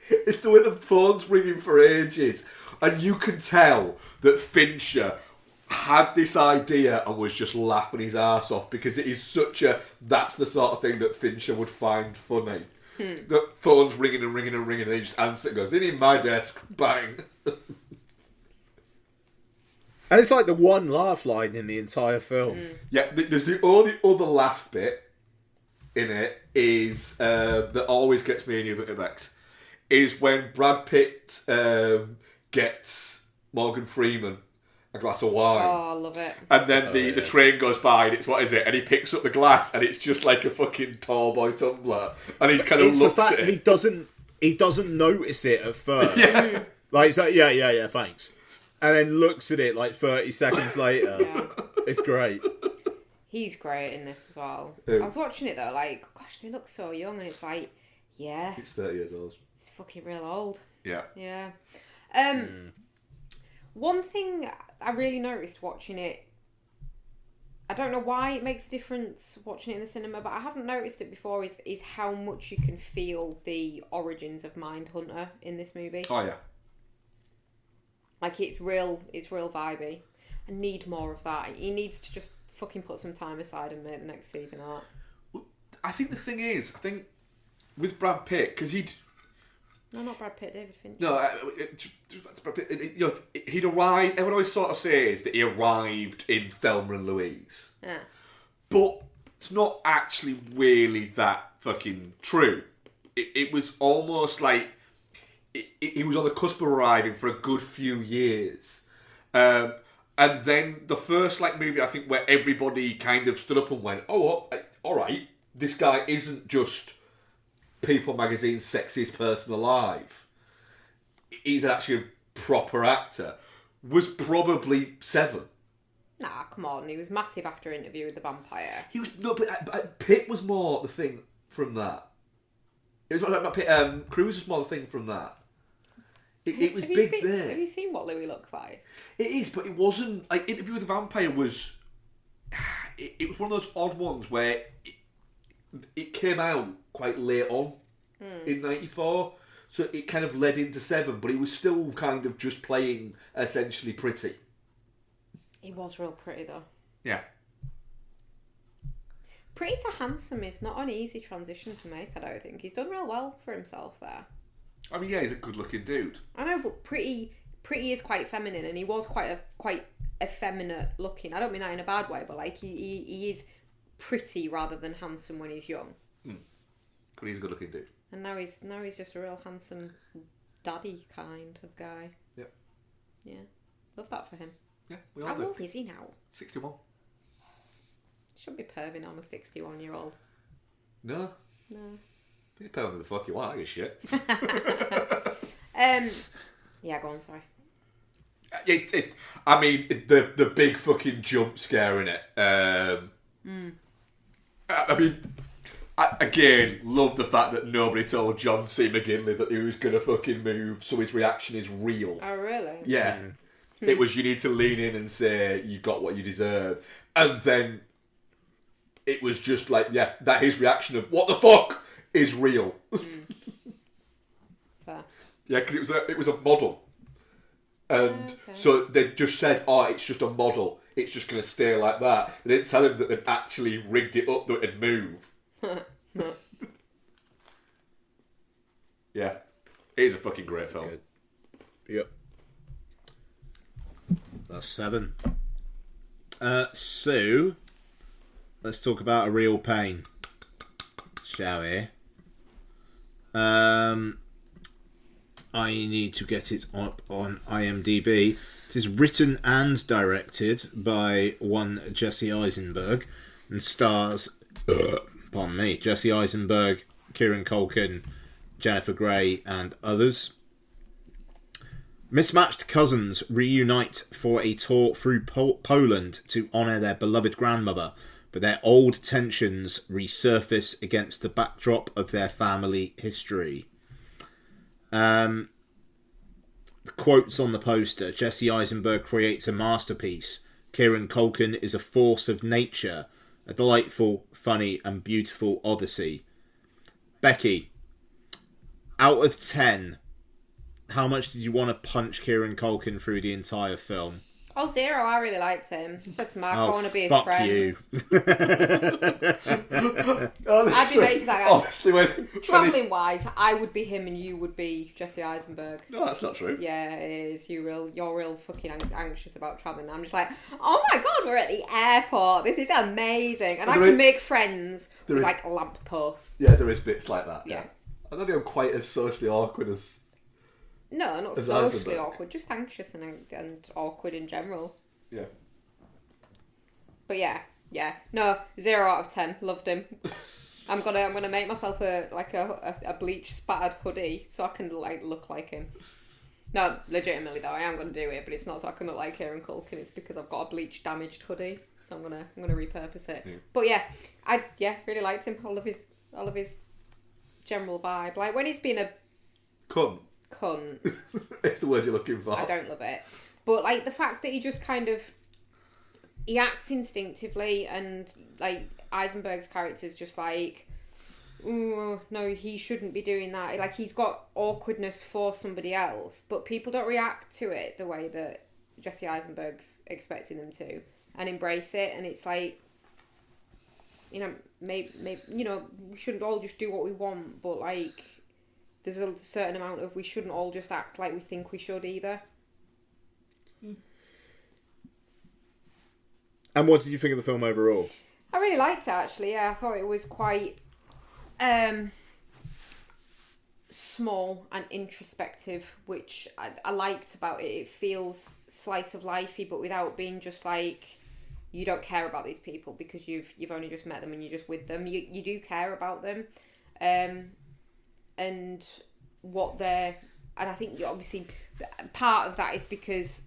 D: It's the way the phone's ringing for ages, and you can tell that Fincher had this idea and was just laughing his ass off because it is that's the sort of thing that Fincher would find funny. The phone's ringing and ringing and ringing, and he just answers it and goes, "It ain't my desk," bang.
C: And it's like the one laugh line in the entire film.
D: Yeah, there's the only other laugh bit in it is that always gets me in your little backs is when Brad Pitt gets Morgan Freeman a glass of wine.
A: Oh, I love it.
D: And then the train goes by and it's, what is it? And he picks up the glass and it's just like a fucking tall boy tumbler. And he kind of
C: It's the
D: looks
C: fact
D: at
C: he
D: it.
C: doesn't notice it at first.
D: Yeah.
C: Like, he's like, yeah, thanks. And then looks at it like 30 seconds later.
A: Yeah.
C: It's great.
A: He's great in this as well.
D: Who?
A: I was watching it though, like, gosh, they look so young, and it's like, yeah,
D: He's 30 years old.
A: he's fucking real old.
D: Yeah.
A: Yeah. One thing I really noticed watching it, I don't know why it makes a difference watching it in the cinema, but I haven't noticed it before, is how much you can feel the origins of Mindhunter in this movie.
D: Oh, yeah.
A: Like, it's real vibey. I need more of that. He needs to just fucking put some time aside and make the next season art.
D: I think the thing is, with Brad Pitt, because
A: No, not Brad Pitt, David Fincher.
D: No, Brad Pitt, he'd arrived. Everyone always sort of says that he arrived in Thelma and Louise,
A: Yeah.
D: but it's not actually really that fucking true. It was almost like he was on the cusp of arriving for a good few years, and then the first movie I think where everybody kind of stood up and went, "Oh, all right, this guy isn't just People Magazine's sexiest person alive. He's actually a proper actor." Was probably Seven.
A: Nah, come on. He was massive after Interview with the Vampire.
D: He was but Pitt was more the thing from that. It was not Pitt. Cruise was more the thing from that. It was big there.
A: Have you seen what Louis looks like?
D: It is, but it wasn't like Interview with the Vampire was. It was one of those odd ones where it came out quite late on in '94, so it kind of led into Seven, but he was still kind of just playing essentially pretty.
A: He was real pretty though.
D: Yeah.
A: Pretty to handsome is not an easy transition to make, I don't think. He's done real well for himself there.
D: I mean, yeah, he's a good-looking dude.
A: I know, but pretty is quite feminine, and he was quite effeminate looking. I don't mean that in a bad way, but like he is pretty rather than handsome when he's young.
D: But he's a good-looking dude.
A: And now he's just a real handsome daddy kind of guy.
D: Yep.
A: Yeah. Love that for him.
D: Yeah, we all
A: How
D: do.
A: old is he now?
D: 61.
A: Should be perving on a 61-year-old.
D: No.
A: No.
D: You pay whatever the fuck you want, I give a shit.
A: Yeah, go on, sorry.
D: I mean, the big fucking jump scare in it. I mean, again, love the fact that nobody told John C. McGinley that he was going to fucking move, so his reaction is real.
A: Oh, really?
D: Yeah. It was, you need to lean in and say, you got what you deserve. And then it was just like, yeah, that his reaction of, what the fuck, is real.
A: Fair.
D: Yeah, because it was a model. And so they just said, oh, it's just a model. It's just going to stay like that. They didn't tell him that they'd actually rigged it up that it'd move. Yeah. It is a fucking great film.
C: Good. Yep. That's 7. So, let's talk about A Real Pain, shall we? I need to get it up on IMDb. It is written and directed by one Jesse Eisenberg and stars, pardon me, Jesse Eisenberg, Kieran Culkin, Jennifer Grey, and others. Mismatched cousins reunite for a tour through Poland to honour their beloved grandmother, but their old tensions resurface against the backdrop of their family history. The quotes on the poster: Jesse Eisenberg creates a masterpiece. Kieran Culkin is a force of nature, a delightful, funny and beautiful odyssey. Becky, out of 10, how much did you want to punch Kieran Culkin through the entire film?
A: Oh, 0. I really liked him. He said to Mark, I want to be his
C: fuck
A: friend.
C: you.
A: I'd be mate to that guy.
D: Honestly, when
A: Travelling wise, I would be him and you would be Jesse Eisenberg.
D: No, that's not true.
A: Yeah, it is. You're real fucking anxious about travelling. I'm just like, oh my god, we're at the airport. This is amazing. And I can make friends with like lamp posts.
D: Yeah, there is bits like that.
A: Yeah.
D: I don't think I'm quite as socially awkward as...
A: No, not
D: As
A: socially
D: Eisenberg.
A: awkward, just anxious and awkward in general.
D: Yeah.
A: But yeah. No, 0 out of 10. Loved him. I'm gonna make myself a bleach spattered hoodie so I can like look like him. No, legitimately though, I am gonna do it, but it's not so I can look like Kieran Culkin. It's because I've got a bleach damaged hoodie, so I'm gonna repurpose it. Yeah. But yeah, I really liked him. I love his general vibe. Like when he's been a cunt.
D: It's the word you're looking for.
A: I don't love it. But like the fact that he just kind of he acts instinctively, and like Eisenberg's character's just like, ooh, no, he shouldn't be doing that. Like he's got awkwardness for somebody else, but people don't react to it the way that Jesse Eisenberg's expecting them to and embrace it. And it's like, you know, maybe you know, we shouldn't all just do what we want, but like there's a certain amount of we shouldn't all just act like we think we should either.
C: And what did you think of the film overall?
A: I really liked it actually. Yeah, I thought it was quite small and introspective, which I liked about it. It feels slice of lifey, but without being just like you don't care about these people because you've only just met them and you're just with them. You do care about them, and what they're. And I think obviously part of that is because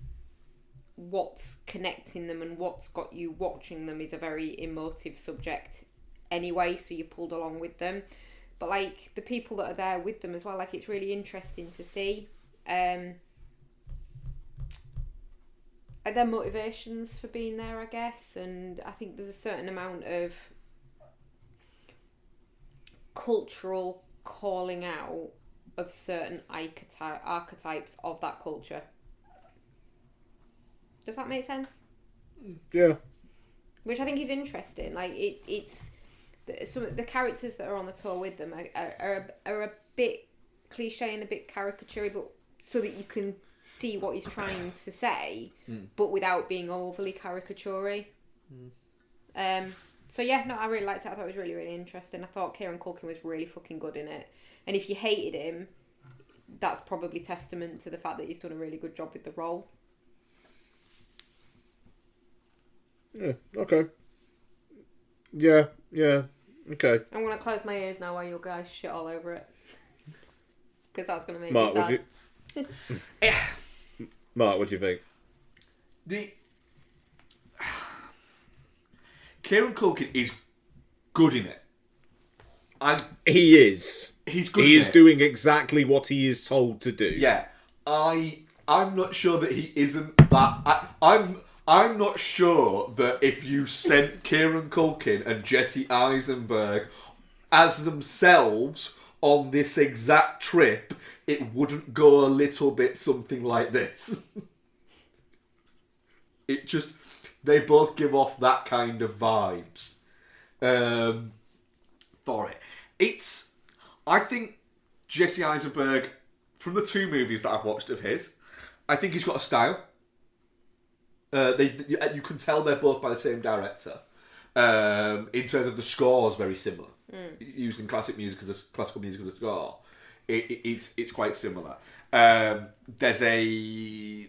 A: what's connecting them and what's got you watching them is a very emotive subject anyway, so you're pulled along with them. But like the people that are there with them as well, like it's really interesting to see their motivations for being there, I guess. And I think there's a certain amount of cultural calling out of certain archetypes of that culture. Does that make sense?
C: Yeah.
A: Which I think is interesting. Like it's some of the characters that are on the tour with them are a bit cliche and a bit caricature, but so that you can see what he's trying to say, but without being overly caricature-y. So yeah, no, I really liked it. I thought it was really, really interesting. I thought Kieran Culkin was really fucking good in it. And if you hated him, that's probably testament to the fact that he's done a really good job with the role.
C: Yeah. Okay. Yeah. Yeah. Okay.
A: I'm gonna close my ears now while you guys shit all over it, because that's gonna make
C: Mark,
A: me
C: what
A: sad.
C: do you? Mark, what do you think?
D: Kieran Culkin is good in it.
C: He is.
D: He's good.
C: He
D: in
C: is
D: it.
C: doing exactly what he is told to do.
D: Yeah, I'm not sure that he isn't that. I'm not sure that if you sent Kieran Culkin and Jesse Eisenberg as themselves on this exact trip, it wouldn't go a little bit something like this. It just, they both give off that kind of vibes for it. I think Jesse Eisenberg, from the 2 movies that I've watched of his, I think he's got a style. You can tell they're both by the same director. In terms of the score is very similar. Using classical music as a score, it's quite similar. There's a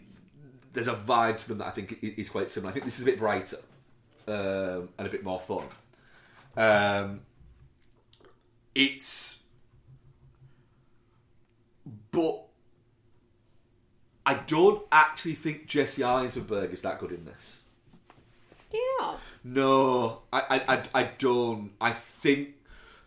D: vibe to them that I think is quite similar. I think this is a bit brighter and a bit more fun. But I don't actually think Jesse Eisenberg is that good in this.
A: Yeah.
D: No, I don't. I think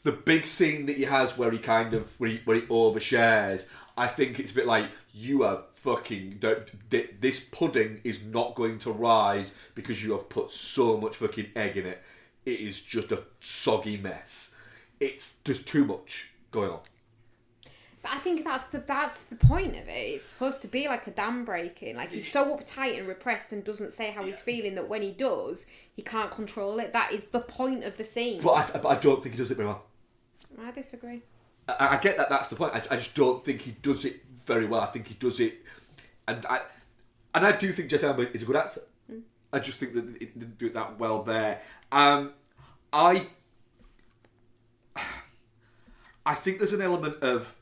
D: the big scene that he has where he overshares, I think it's a bit like, you are fucking, this pudding is not going to rise because you have put so much fucking egg in it. It is just a soggy mess. It's just too much going on.
A: But I think that's the point of it. It's supposed to be like a dam breaking. Like, he's so uptight and repressed and doesn't say how he's feeling that when he does, he can't control it. That is the point of the scene.
D: But I don't think he does it very well.
A: I disagree.
D: I get that that's the point. I just don't think he does it very well. I think he does it, and I do think Jesse Eisenberg is a good actor. I just think that it didn't do it that well there. I think there's an element of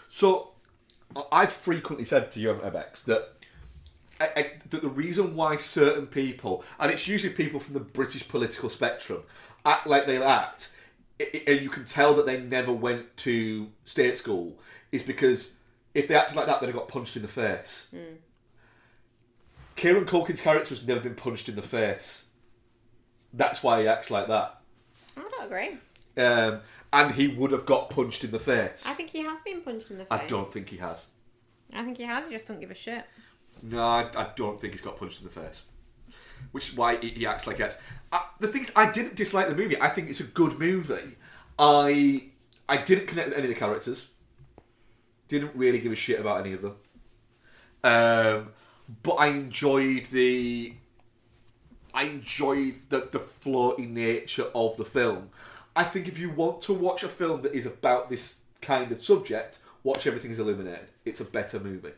D: so I've frequently said to you, Bex, that the reason why certain people, and it's usually people from the British political spectrum, act like they act, and you can tell that they never went to state school, is because if they acted like that, they'd have got punched in the face. Kieran Culkin's character has never been punched in the face. That's why he acts like that.
A: I don't agree.
D: And he would have got punched in the face.
A: I think he has been punched in the face.
D: I don't think he has.
A: I think he has. He just don't give a shit.
D: No, I don't think he's got punched in the face. Which is why he acts like he has. The thing is, I didn't dislike the movie. I think it's a good movie. I didn't connect with any of the characters. Didn't really give a shit about any of them. But I enjoyed the floaty nature of the film. I think if you want to watch a film that is about this kind of subject, watch Everything is Illuminated. It's a better movie.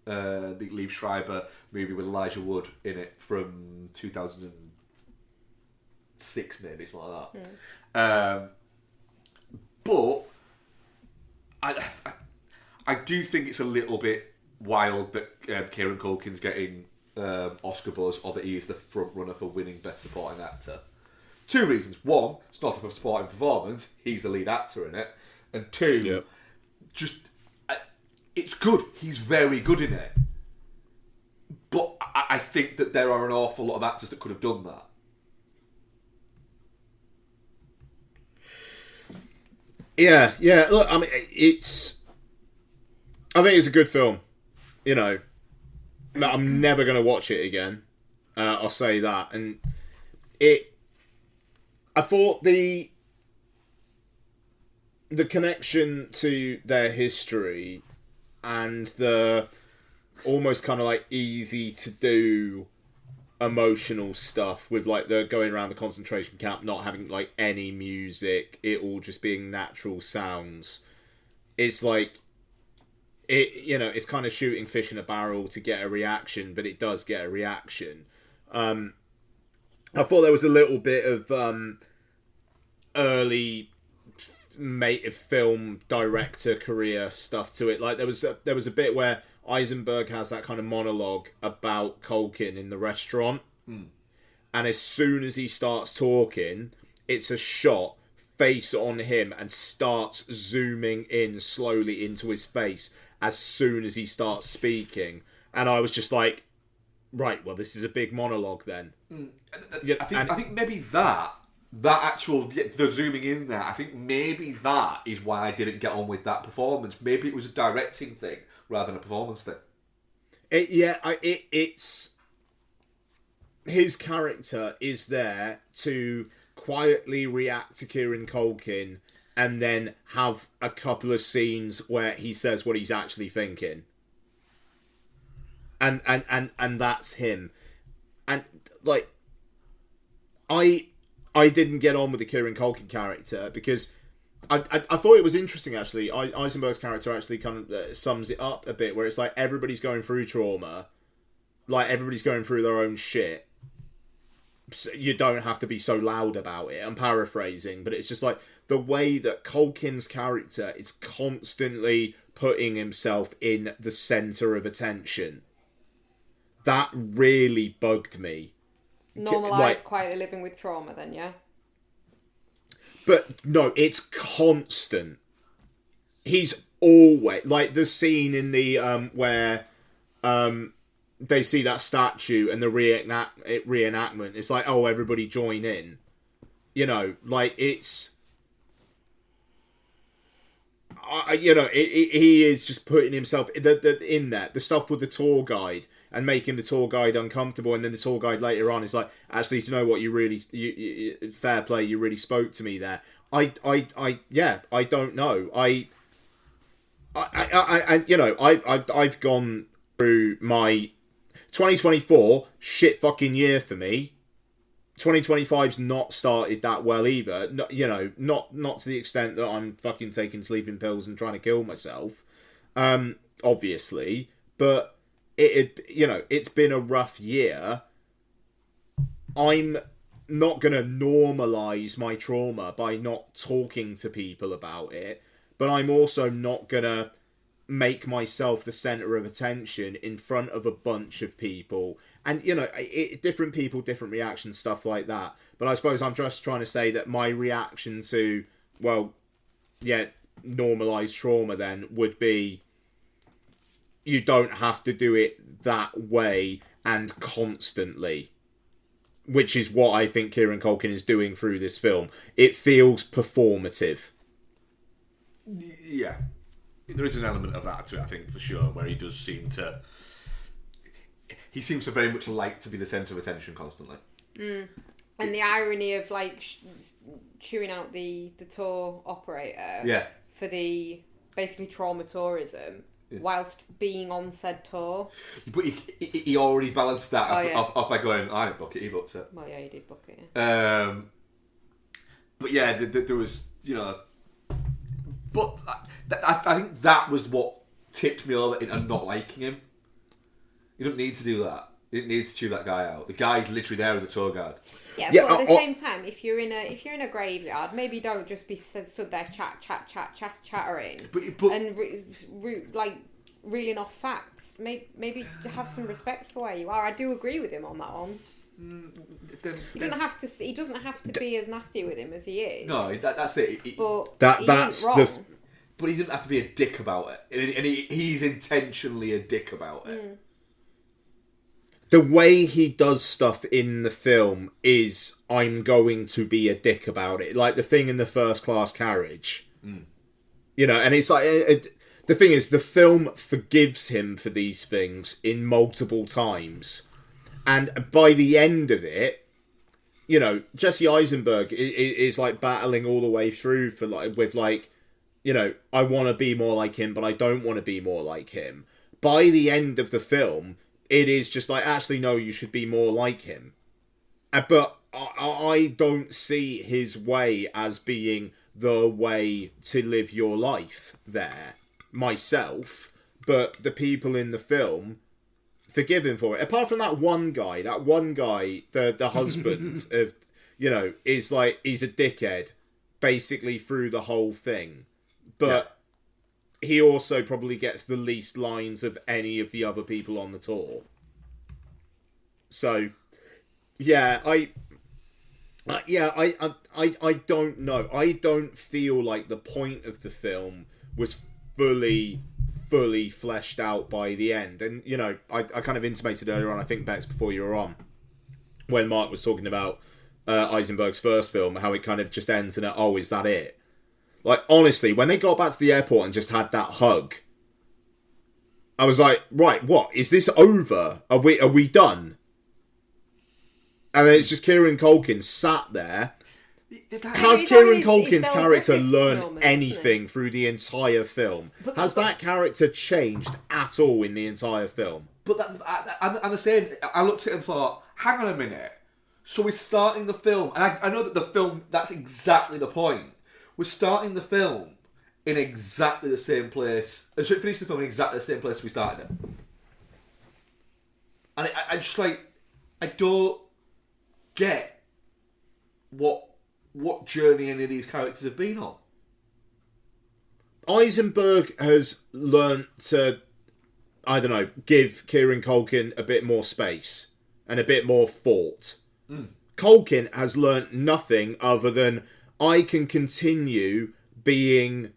D: The Liev Schreiber movie with Elijah Wood in it from 2006, maybe, something like that. But I do think it's a little bit wild that Kieran Culkin's getting Oscar buzz, or that he is the front runner for winning Best Supporting Actor. 2 reasons. 1, it's not a supporting performance. He's the lead actor in it. And 2, just it's good. He's very good in it. But I think that there are an awful lot of actors that could have done that.
C: Yeah. Look, I mean, I think it's a good film. You know, I'm never going to watch it again. I'll say that. And I thought the connection to their history and the almost kind of like easy to do emotional stuff with like the going around the concentration camp, not having like any music, it all just being natural sounds. It's like it's kind of shooting fish in a barrel to get a reaction, but it does get a reaction. I thought there was a little bit of early film director career stuff to it. Like there was a bit where Eisenberg has that kind of monologue about Culkin in the restaurant, and as soon as he starts talking, it's a shot face on him and starts zooming in slowly into his face as soon as he starts speaking, and I was just like, right, well, this is a big monologue then. Yeah,
D: I think maybe that actual the zooming in there, I think maybe that is why I didn't get on with that performance. Maybe it was a directing thing rather than a performance thing.
C: It's his character is there to quietly react to Kieran Culkin and then have a couple of scenes where he says what he's actually thinking. And that's him. And like I didn't get on with the Kieran Culkin character because I thought it was interesting actually. Eisenberg's character actually kind of sums it up a bit, where it's like everybody's going through trauma, like everybody's going through their own shit. So you don't have to be so loud about it. I'm paraphrasing, but it's just like the way that Culkin's character is constantly putting himself in the center of attention. That really bugged me.
A: Normalise quietly living with trauma, then, yeah?
C: But no, it's constant. He's always like the scene in the where they see that statue and the reenactment. It's like, oh, everybody join in. You know, like it's. He is just putting himself in there. The stuff with the tour guide and making the tour guide uncomfortable, and then the tour guide later on is like, actually, do you know what? You really, fair play. You really spoke to me there. I don't know. I've gone through my 2024 shit fucking year for me. 2025's not started that well either. Not to the extent that I'm fucking taking sleeping pills and trying to kill myself. Obviously, but it's been a rough year. I'm not gonna normalise my trauma by not talking to people about it, but I'm also not gonna make myself the centre of attention in front of a bunch of people. And, different people, different reactions, stuff like that. But I suppose I'm just trying to say that my reaction to, normalised trauma then would be, you don't have to do it that way and constantly. Which is what I think Kieran Culkin is doing through this film. It feels performative.
D: Yeah. There is an element of that to it, I think, for sure, where he does seem to... He seems to very much like to be the centre of attention constantly.
A: And the irony of, like, chewing out the tour operator for the, basically, trauma tourism, whilst being on said tour.
D: But he already balanced that off by going, I didn't book it, he booked it.
A: Well, yeah, he did book it, yeah.
D: But yeah, there was, But I think that was what tipped me over into not liking him. You don't need to do that. You didn't need to chew that guy out. The guy's literally there as a tour guide.
A: Yeah, but at the same time, if you're in a graveyard, maybe don't just be stood there chattering, and reeling off facts. Maybe have some respect for where you are. I do agree with him on that one. He doesn't have to. He doesn't have to be as nasty with him as he is.
D: No, that's it.
A: But
C: that's
A: wrong.
D: But he didn't have to be a dick about it, and he's intentionally a dick about it.
C: The way he does stuff in the film is, I'm going to be a dick about it. Like the thing in the first class carriage. And it's like... the thing is, the film forgives him for these things in multiple times. And by the end of it, Jesse Eisenberg is like battling all the way through I want to be more like him, but I don't want to be more like him. By the end of the film... It is just like, actually, no, you should be more like him. But I don't see his way as being the way to live your life there, myself. But the people in the film forgive him for it. Apart from that one guy, the husband of, is like, he's a dickhead, basically through the whole thing. But he also probably gets the least lines of any of the other people on the tour. So, yeah, I don't know. I don't feel like the point of the film was fully fleshed out by the end. And, you know, I kind of intimated earlier on, I think, Bex, before you were on, when Mark was talking about Eisenberg's first film, how it kind of just ends and, oh, is that it? Like, honestly, when they got back to the airport and just had that hug, I was like, right, what? Is this over? Are we done? And then it's just Kieran Culkin sat there. Has Kieran Culkin's character learned anything through the entire film? Has that character changed at all in the entire film?
D: But I'm the same. I looked at it and thought, hang on a minute. So we're starting the film, and I know that the film, that's exactly the point. We're starting the film in exactly the same place. So we finished the film in exactly the same place we started it. And I just like, I don't get what journey any of these characters have been on.
C: Eisenberg has learnt to, I don't know, give Kieran Culkin a bit more space and a bit more thought. Culkin has learnt nothing other than, I can continue being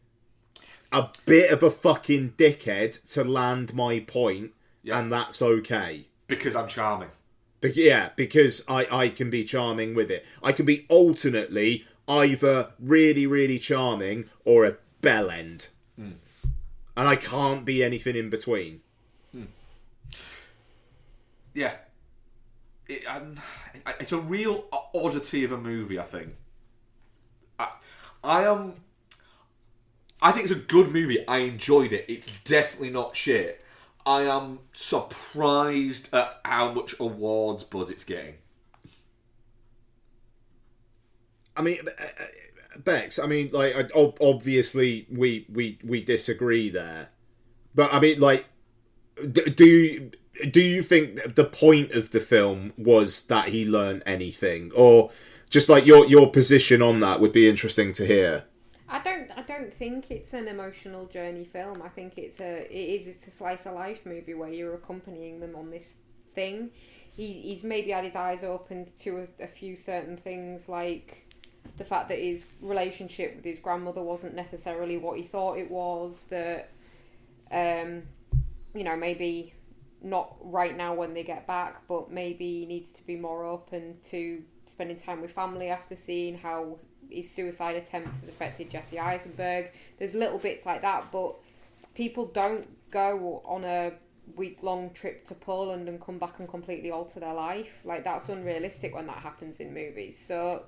C: a bit of a fucking dickhead to land my point, and that's okay.
D: Because I'm charming.
C: Yeah, because I can be charming with it. I can be alternately either really, really charming or a bell end. And I can't be anything in between.
D: Yeah. It's a real oddity of a movie, I think. I think it's a good movie. I enjoyed it. It's definitely not shit. I am surprised at how much awards buzz it's getting.
C: I mean, Bex, I mean, like, obviously we disagree there. But, I mean, like, do you think the point of the film was that he learned anything? Or just, like, your position on that would be interesting to hear.
A: I don't think it's an emotional journey film. I think it's a slice of life movie where you're accompanying them on this thing. He's maybe had his eyes opened to a few certain things, like the fact that his relationship with his grandmother wasn't necessarily what he thought it was. That maybe not right now when they get back, but maybe he needs to be more open to spending time with family after seeing how his suicide attempt has affected Jesse Eisenberg. There's little bits like that, but people don't go on a week-long trip to Poland and come back and completely alter their life. Like, that's unrealistic when that happens in movies. So,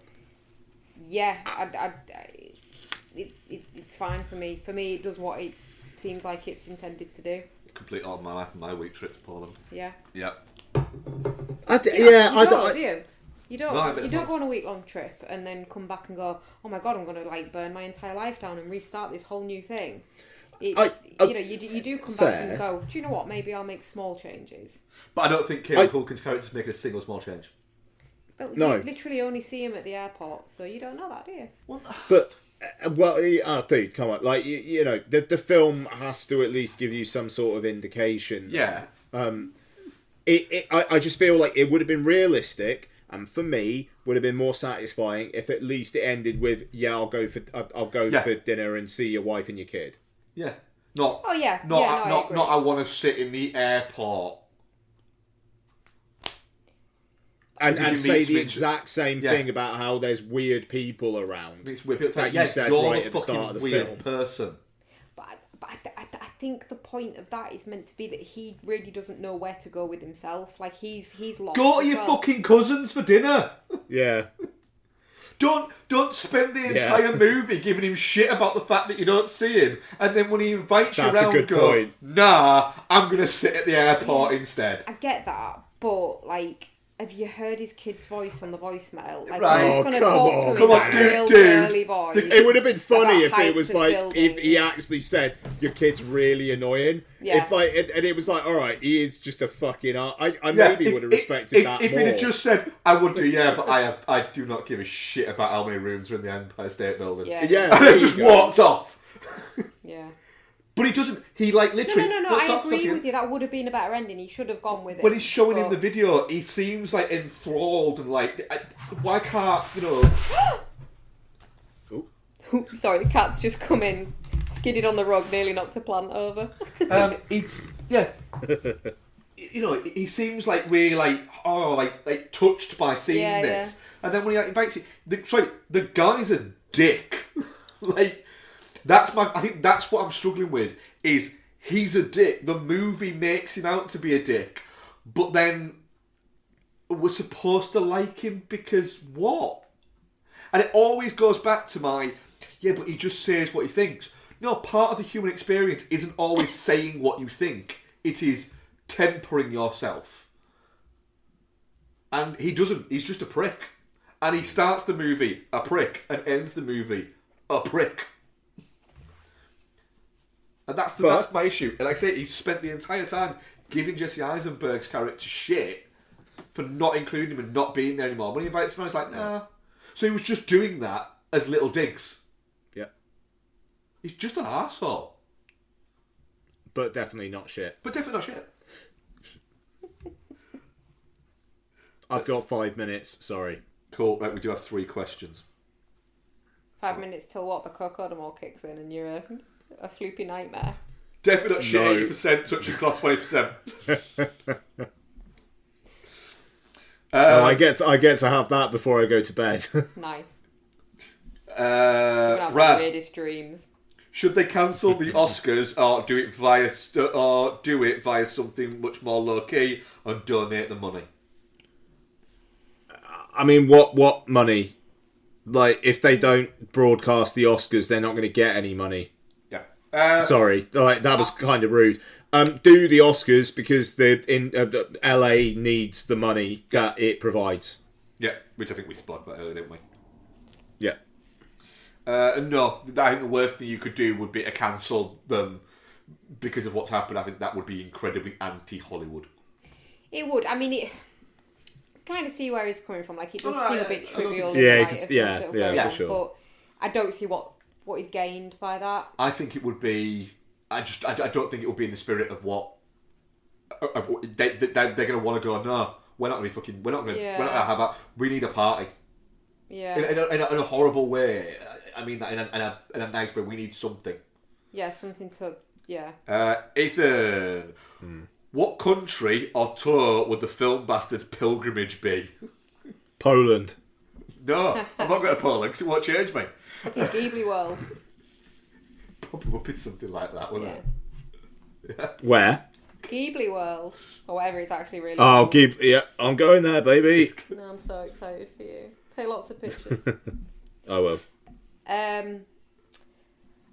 A: yeah, it's fine for me. For me, it does what it seems like it's intended to do.
D: Complete all my life, my week trip to Poland.
A: Yeah.
D: Yep.
A: Do you? You don't go on a week-long trip and then come back and go, oh my god, I'm going to like burn my entire life down and restart this whole new thing. You do come back and go, do you know what, maybe I'll make small changes.
D: But I don't think Kieran Culkin's character's making a single small change.
A: But
C: no.
A: You literally only see him at the airport, so you don't know that, do you?
C: But, dude, come on. Like, you know, the film has to at least give you some sort of indication.
D: Yeah.
C: I just feel like it would have been realistic, and for me, would have been more satisfying if at least it ended with, I'll go for dinner and see your wife and your kid.
D: Yeah. Not.
A: Oh yeah.
D: Not I want to sit in the airport.
C: And say the exact same thing about how there's weird people around.
D: It's weird people
C: that you said right at the start of the
D: weird
C: film.
D: Person.
A: But I think the point of that is meant to be that he really doesn't know where to go with himself. Like, he's lost.
D: Go to your fucking cousins for dinner.
C: Yeah.
D: Don't spend the entire movie giving him shit about the fact that you don't see him, and then when he invites you around, go, nah, I'm gonna sit at the airport instead.
A: I get that, but like, have you heard his kid's voice on the voicemail? Like,
D: right.
A: he's just going to talk to him in that real girly voice.
C: It would have been funny if it was like, if he actually said, your kid's really annoying.
A: Yeah.
C: It's like, and it was like, alright, he is just a fucking... I maybe would have respected that
D: if
C: more.
D: If it had just said, I would do, but I do not give a shit about how many rooms are in the Empire State Building.
A: Yeah.
D: And they just walked off.
A: Yeah.
D: But he doesn't. He like literally.
A: No. I agree with you. That would have been a better ending. He should have gone with it.
D: When he's showing in the video, he seems like enthralled and like, why can't
A: Sorry, the cat's just come in, skidded on the rug, nearly knocked a plant over.
D: It's he seems like really like touched by seeing this, and then when he invites you, the guy's a dick. Like I think that's what I'm struggling with is he's a dick. The movie makes him out to be a dick, but then we're supposed to like him because what? And it always goes back to but he just says what he thinks. No, part of the human experience isn't always saying what you think. It is tempering yourself. And he doesn't. He's just a prick. And he starts the movie a prick and ends the movie a prick. And that's my issue. And like I say, he spent the entire time giving Jesse Eisenberg's character shit for not including him and not being there anymore. When he invites him on, he's like, nah. So he was just doing that as little digs.
C: Yeah.
D: He's just an arsehole.
C: But definitely not shit. I've got 5 minutes, sorry.
D: Cool, right, we do have 3 questions.
A: 5 minutes till what? The cocodamol kicks in and you're a floopy nightmare.
D: Definitely not shit, 80%, touching cloth 20%.
C: I get to have that before I go to bed.
A: Nice. Have
D: Brad,
A: the weirdest dreams.
D: should they cancel the Oscars or do it via something much more low key and donate the money?
C: I mean, what money? Like, if they don't broadcast the Oscars, they're not going to get any money.
D: Yeah.
C: Sorry, like that was kind of rude. Do the Oscars because LA needs the money that it provides.
D: Yeah, which I think we spoke about earlier, didn't we?
C: Yeah.
D: No, I think the worst thing you could do would be to cancel them because of what's happened. I think that would be incredibly anti-Hollywood.
A: It would. I mean, it kind of see where he's coming from. Like, it does seem a bit trivial.
C: For sure.
A: But I don't see what he's gained by that.
D: I think it would be. I don't think it would be in the spirit of what. They're going to want to go. No, we're not going to be. We're not going to have that. We need a party.
A: Yeah.
D: In a horrible way. I mean that in a nice way. We need something.
A: Yeah, something to. Yeah.
D: Ethan. What country or tour would the Film Bastards pilgrimage be?
C: Poland.
D: No, I'm not going to Poland because it won't change me.
A: Fucking Ghibli World.
D: Probably would be something like that, wouldn't it? Yeah.
C: Where?
A: Ghibli World. Or whatever it's actually really
C: called.
A: Ghibli.
C: Yeah, I'm going there, baby.
A: No, I'm so excited for you. Take lots of pictures.
C: I will.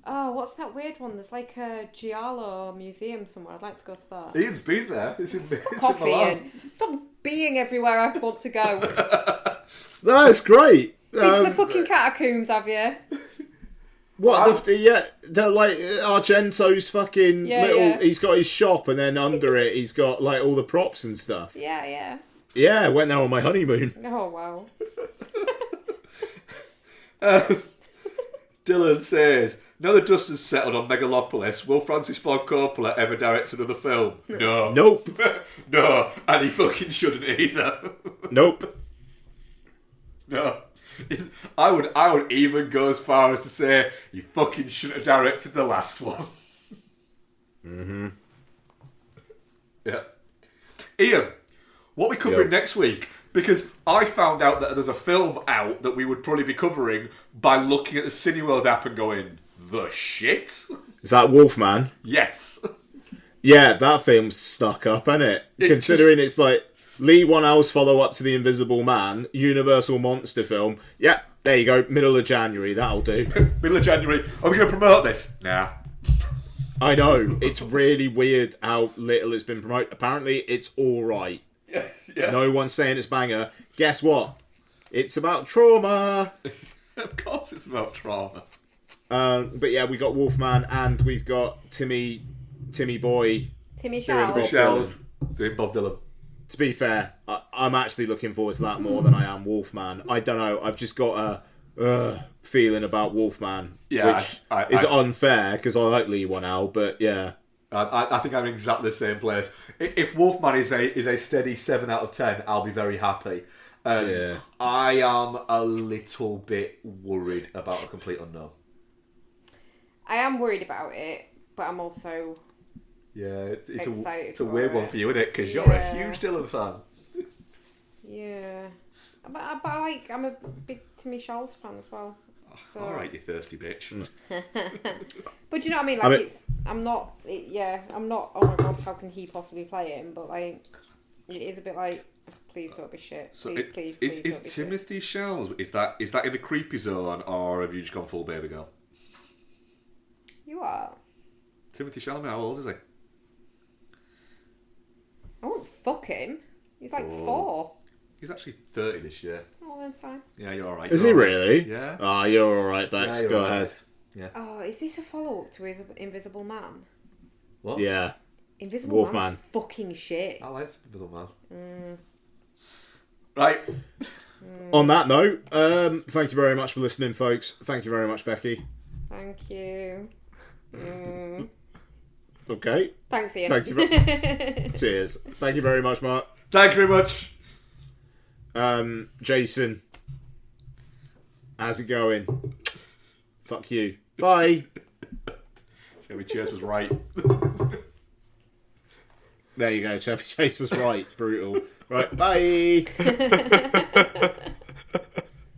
A: Oh, what's that weird one? There's like a Giallo museum somewhere. I'd like to go to that.
D: Ian's been there. It's in
A: Coffee
D: Milan.
A: and stop being everywhere I want to go.
C: That's great.
A: Into the fucking catacombs, have you?
C: What? They're like Argento's fucking little.
A: Yeah.
C: He's got his shop, and then under it, he's got like all the props and stuff.
A: Yeah.
C: Yeah, I went there on my honeymoon.
A: Oh wow.
D: Dylan says, now the dust has settled on Megalopolis, will Francis Ford Coppola ever direct another film? No.
C: Nope.
D: No, and he fucking shouldn't either.
C: Nope.
D: No. I would even go as far as to say he fucking shouldn't have directed the last one.
C: Mm-hmm.
D: Yeah. Ian, what are we covering next week? Because I found out that there's a film out that we would probably be covering by looking at the Cineworld app and going, the shit?
C: Is that Wolfman?
D: Yes.
C: Yeah, that film's stuck up, isn't it? Considering it's like Lee Whannell's follow-up to The Invisible Man, Universal monster film. Yeah, there you go, middle of January, that'll do.
D: Middle of January. Are we going to promote this? Nah.
C: I know, it's really weird how little it's been promoted. Apparently, it's alright.
D: Yeah.
C: No one's saying it's banger. Guess what? It's about trauma.
D: Of course it's about trauma.
C: But yeah, we got Wolfman and we've got Timmy Boy.
A: Timmy
D: Shells doing Bob Dylan.
C: To be fair, I'm actually looking forward to that more than I am Wolfman. I don't know. I've just got feeling about Wolfman,
D: Yeah,
C: which is unfair because I like Lee One-L, but yeah.
D: I think I'm in exactly the same place. If Wolfman is a steady 7 out of 10, I'll be very happy. I am a little bit worried about A Complete Unknown.
A: I am worried about it, but I'm also
D: it's a weird one for you, isn't it? Because you're a huge Dylan fan.
A: Yeah, but I'm a big Timmy Charles fan as well. So.
D: All right, you thirsty bitch.
A: But do you know what I mean? Like, I'm not. Oh my god, how can he possibly play him? But like, it is a bit like, please don't be shit.
D: So
A: please
D: is
A: don't be
D: Timothy Chalamet, is that in the creepy zone, or have you just gone full baby girl?
A: You are.
D: Timothy Chalamet, how old is he?
A: I won't fuck him. He's like 4.
D: He's actually 30 this year.
A: Oh, then fine.
D: Yeah, you're alright.
C: Is he really?
D: Yeah.
C: Oh, you're alright, Bex.
D: Yeah,
C: Go ahead.
D: Yeah.
A: Oh, is this a follow-up to his Invisible Man?
D: What?
C: Yeah.
A: Invisible
C: Wolfman.
A: Man's fucking shit.
D: I like Invisible Man. Right.
C: On that note, thank you very much for listening, folks. Thank you very much, Becky.
A: Thank you.
C: Okay.
A: Thanks, Ian.
C: Thank you. Cheers. Thank you very much, Mark.
D: Thank you very much.
C: Jason, how's it going? Fuck you. Bye.
D: Chevy Chase was right.
C: There you go. Chevy Chase was right. Brutal. Right. Bye.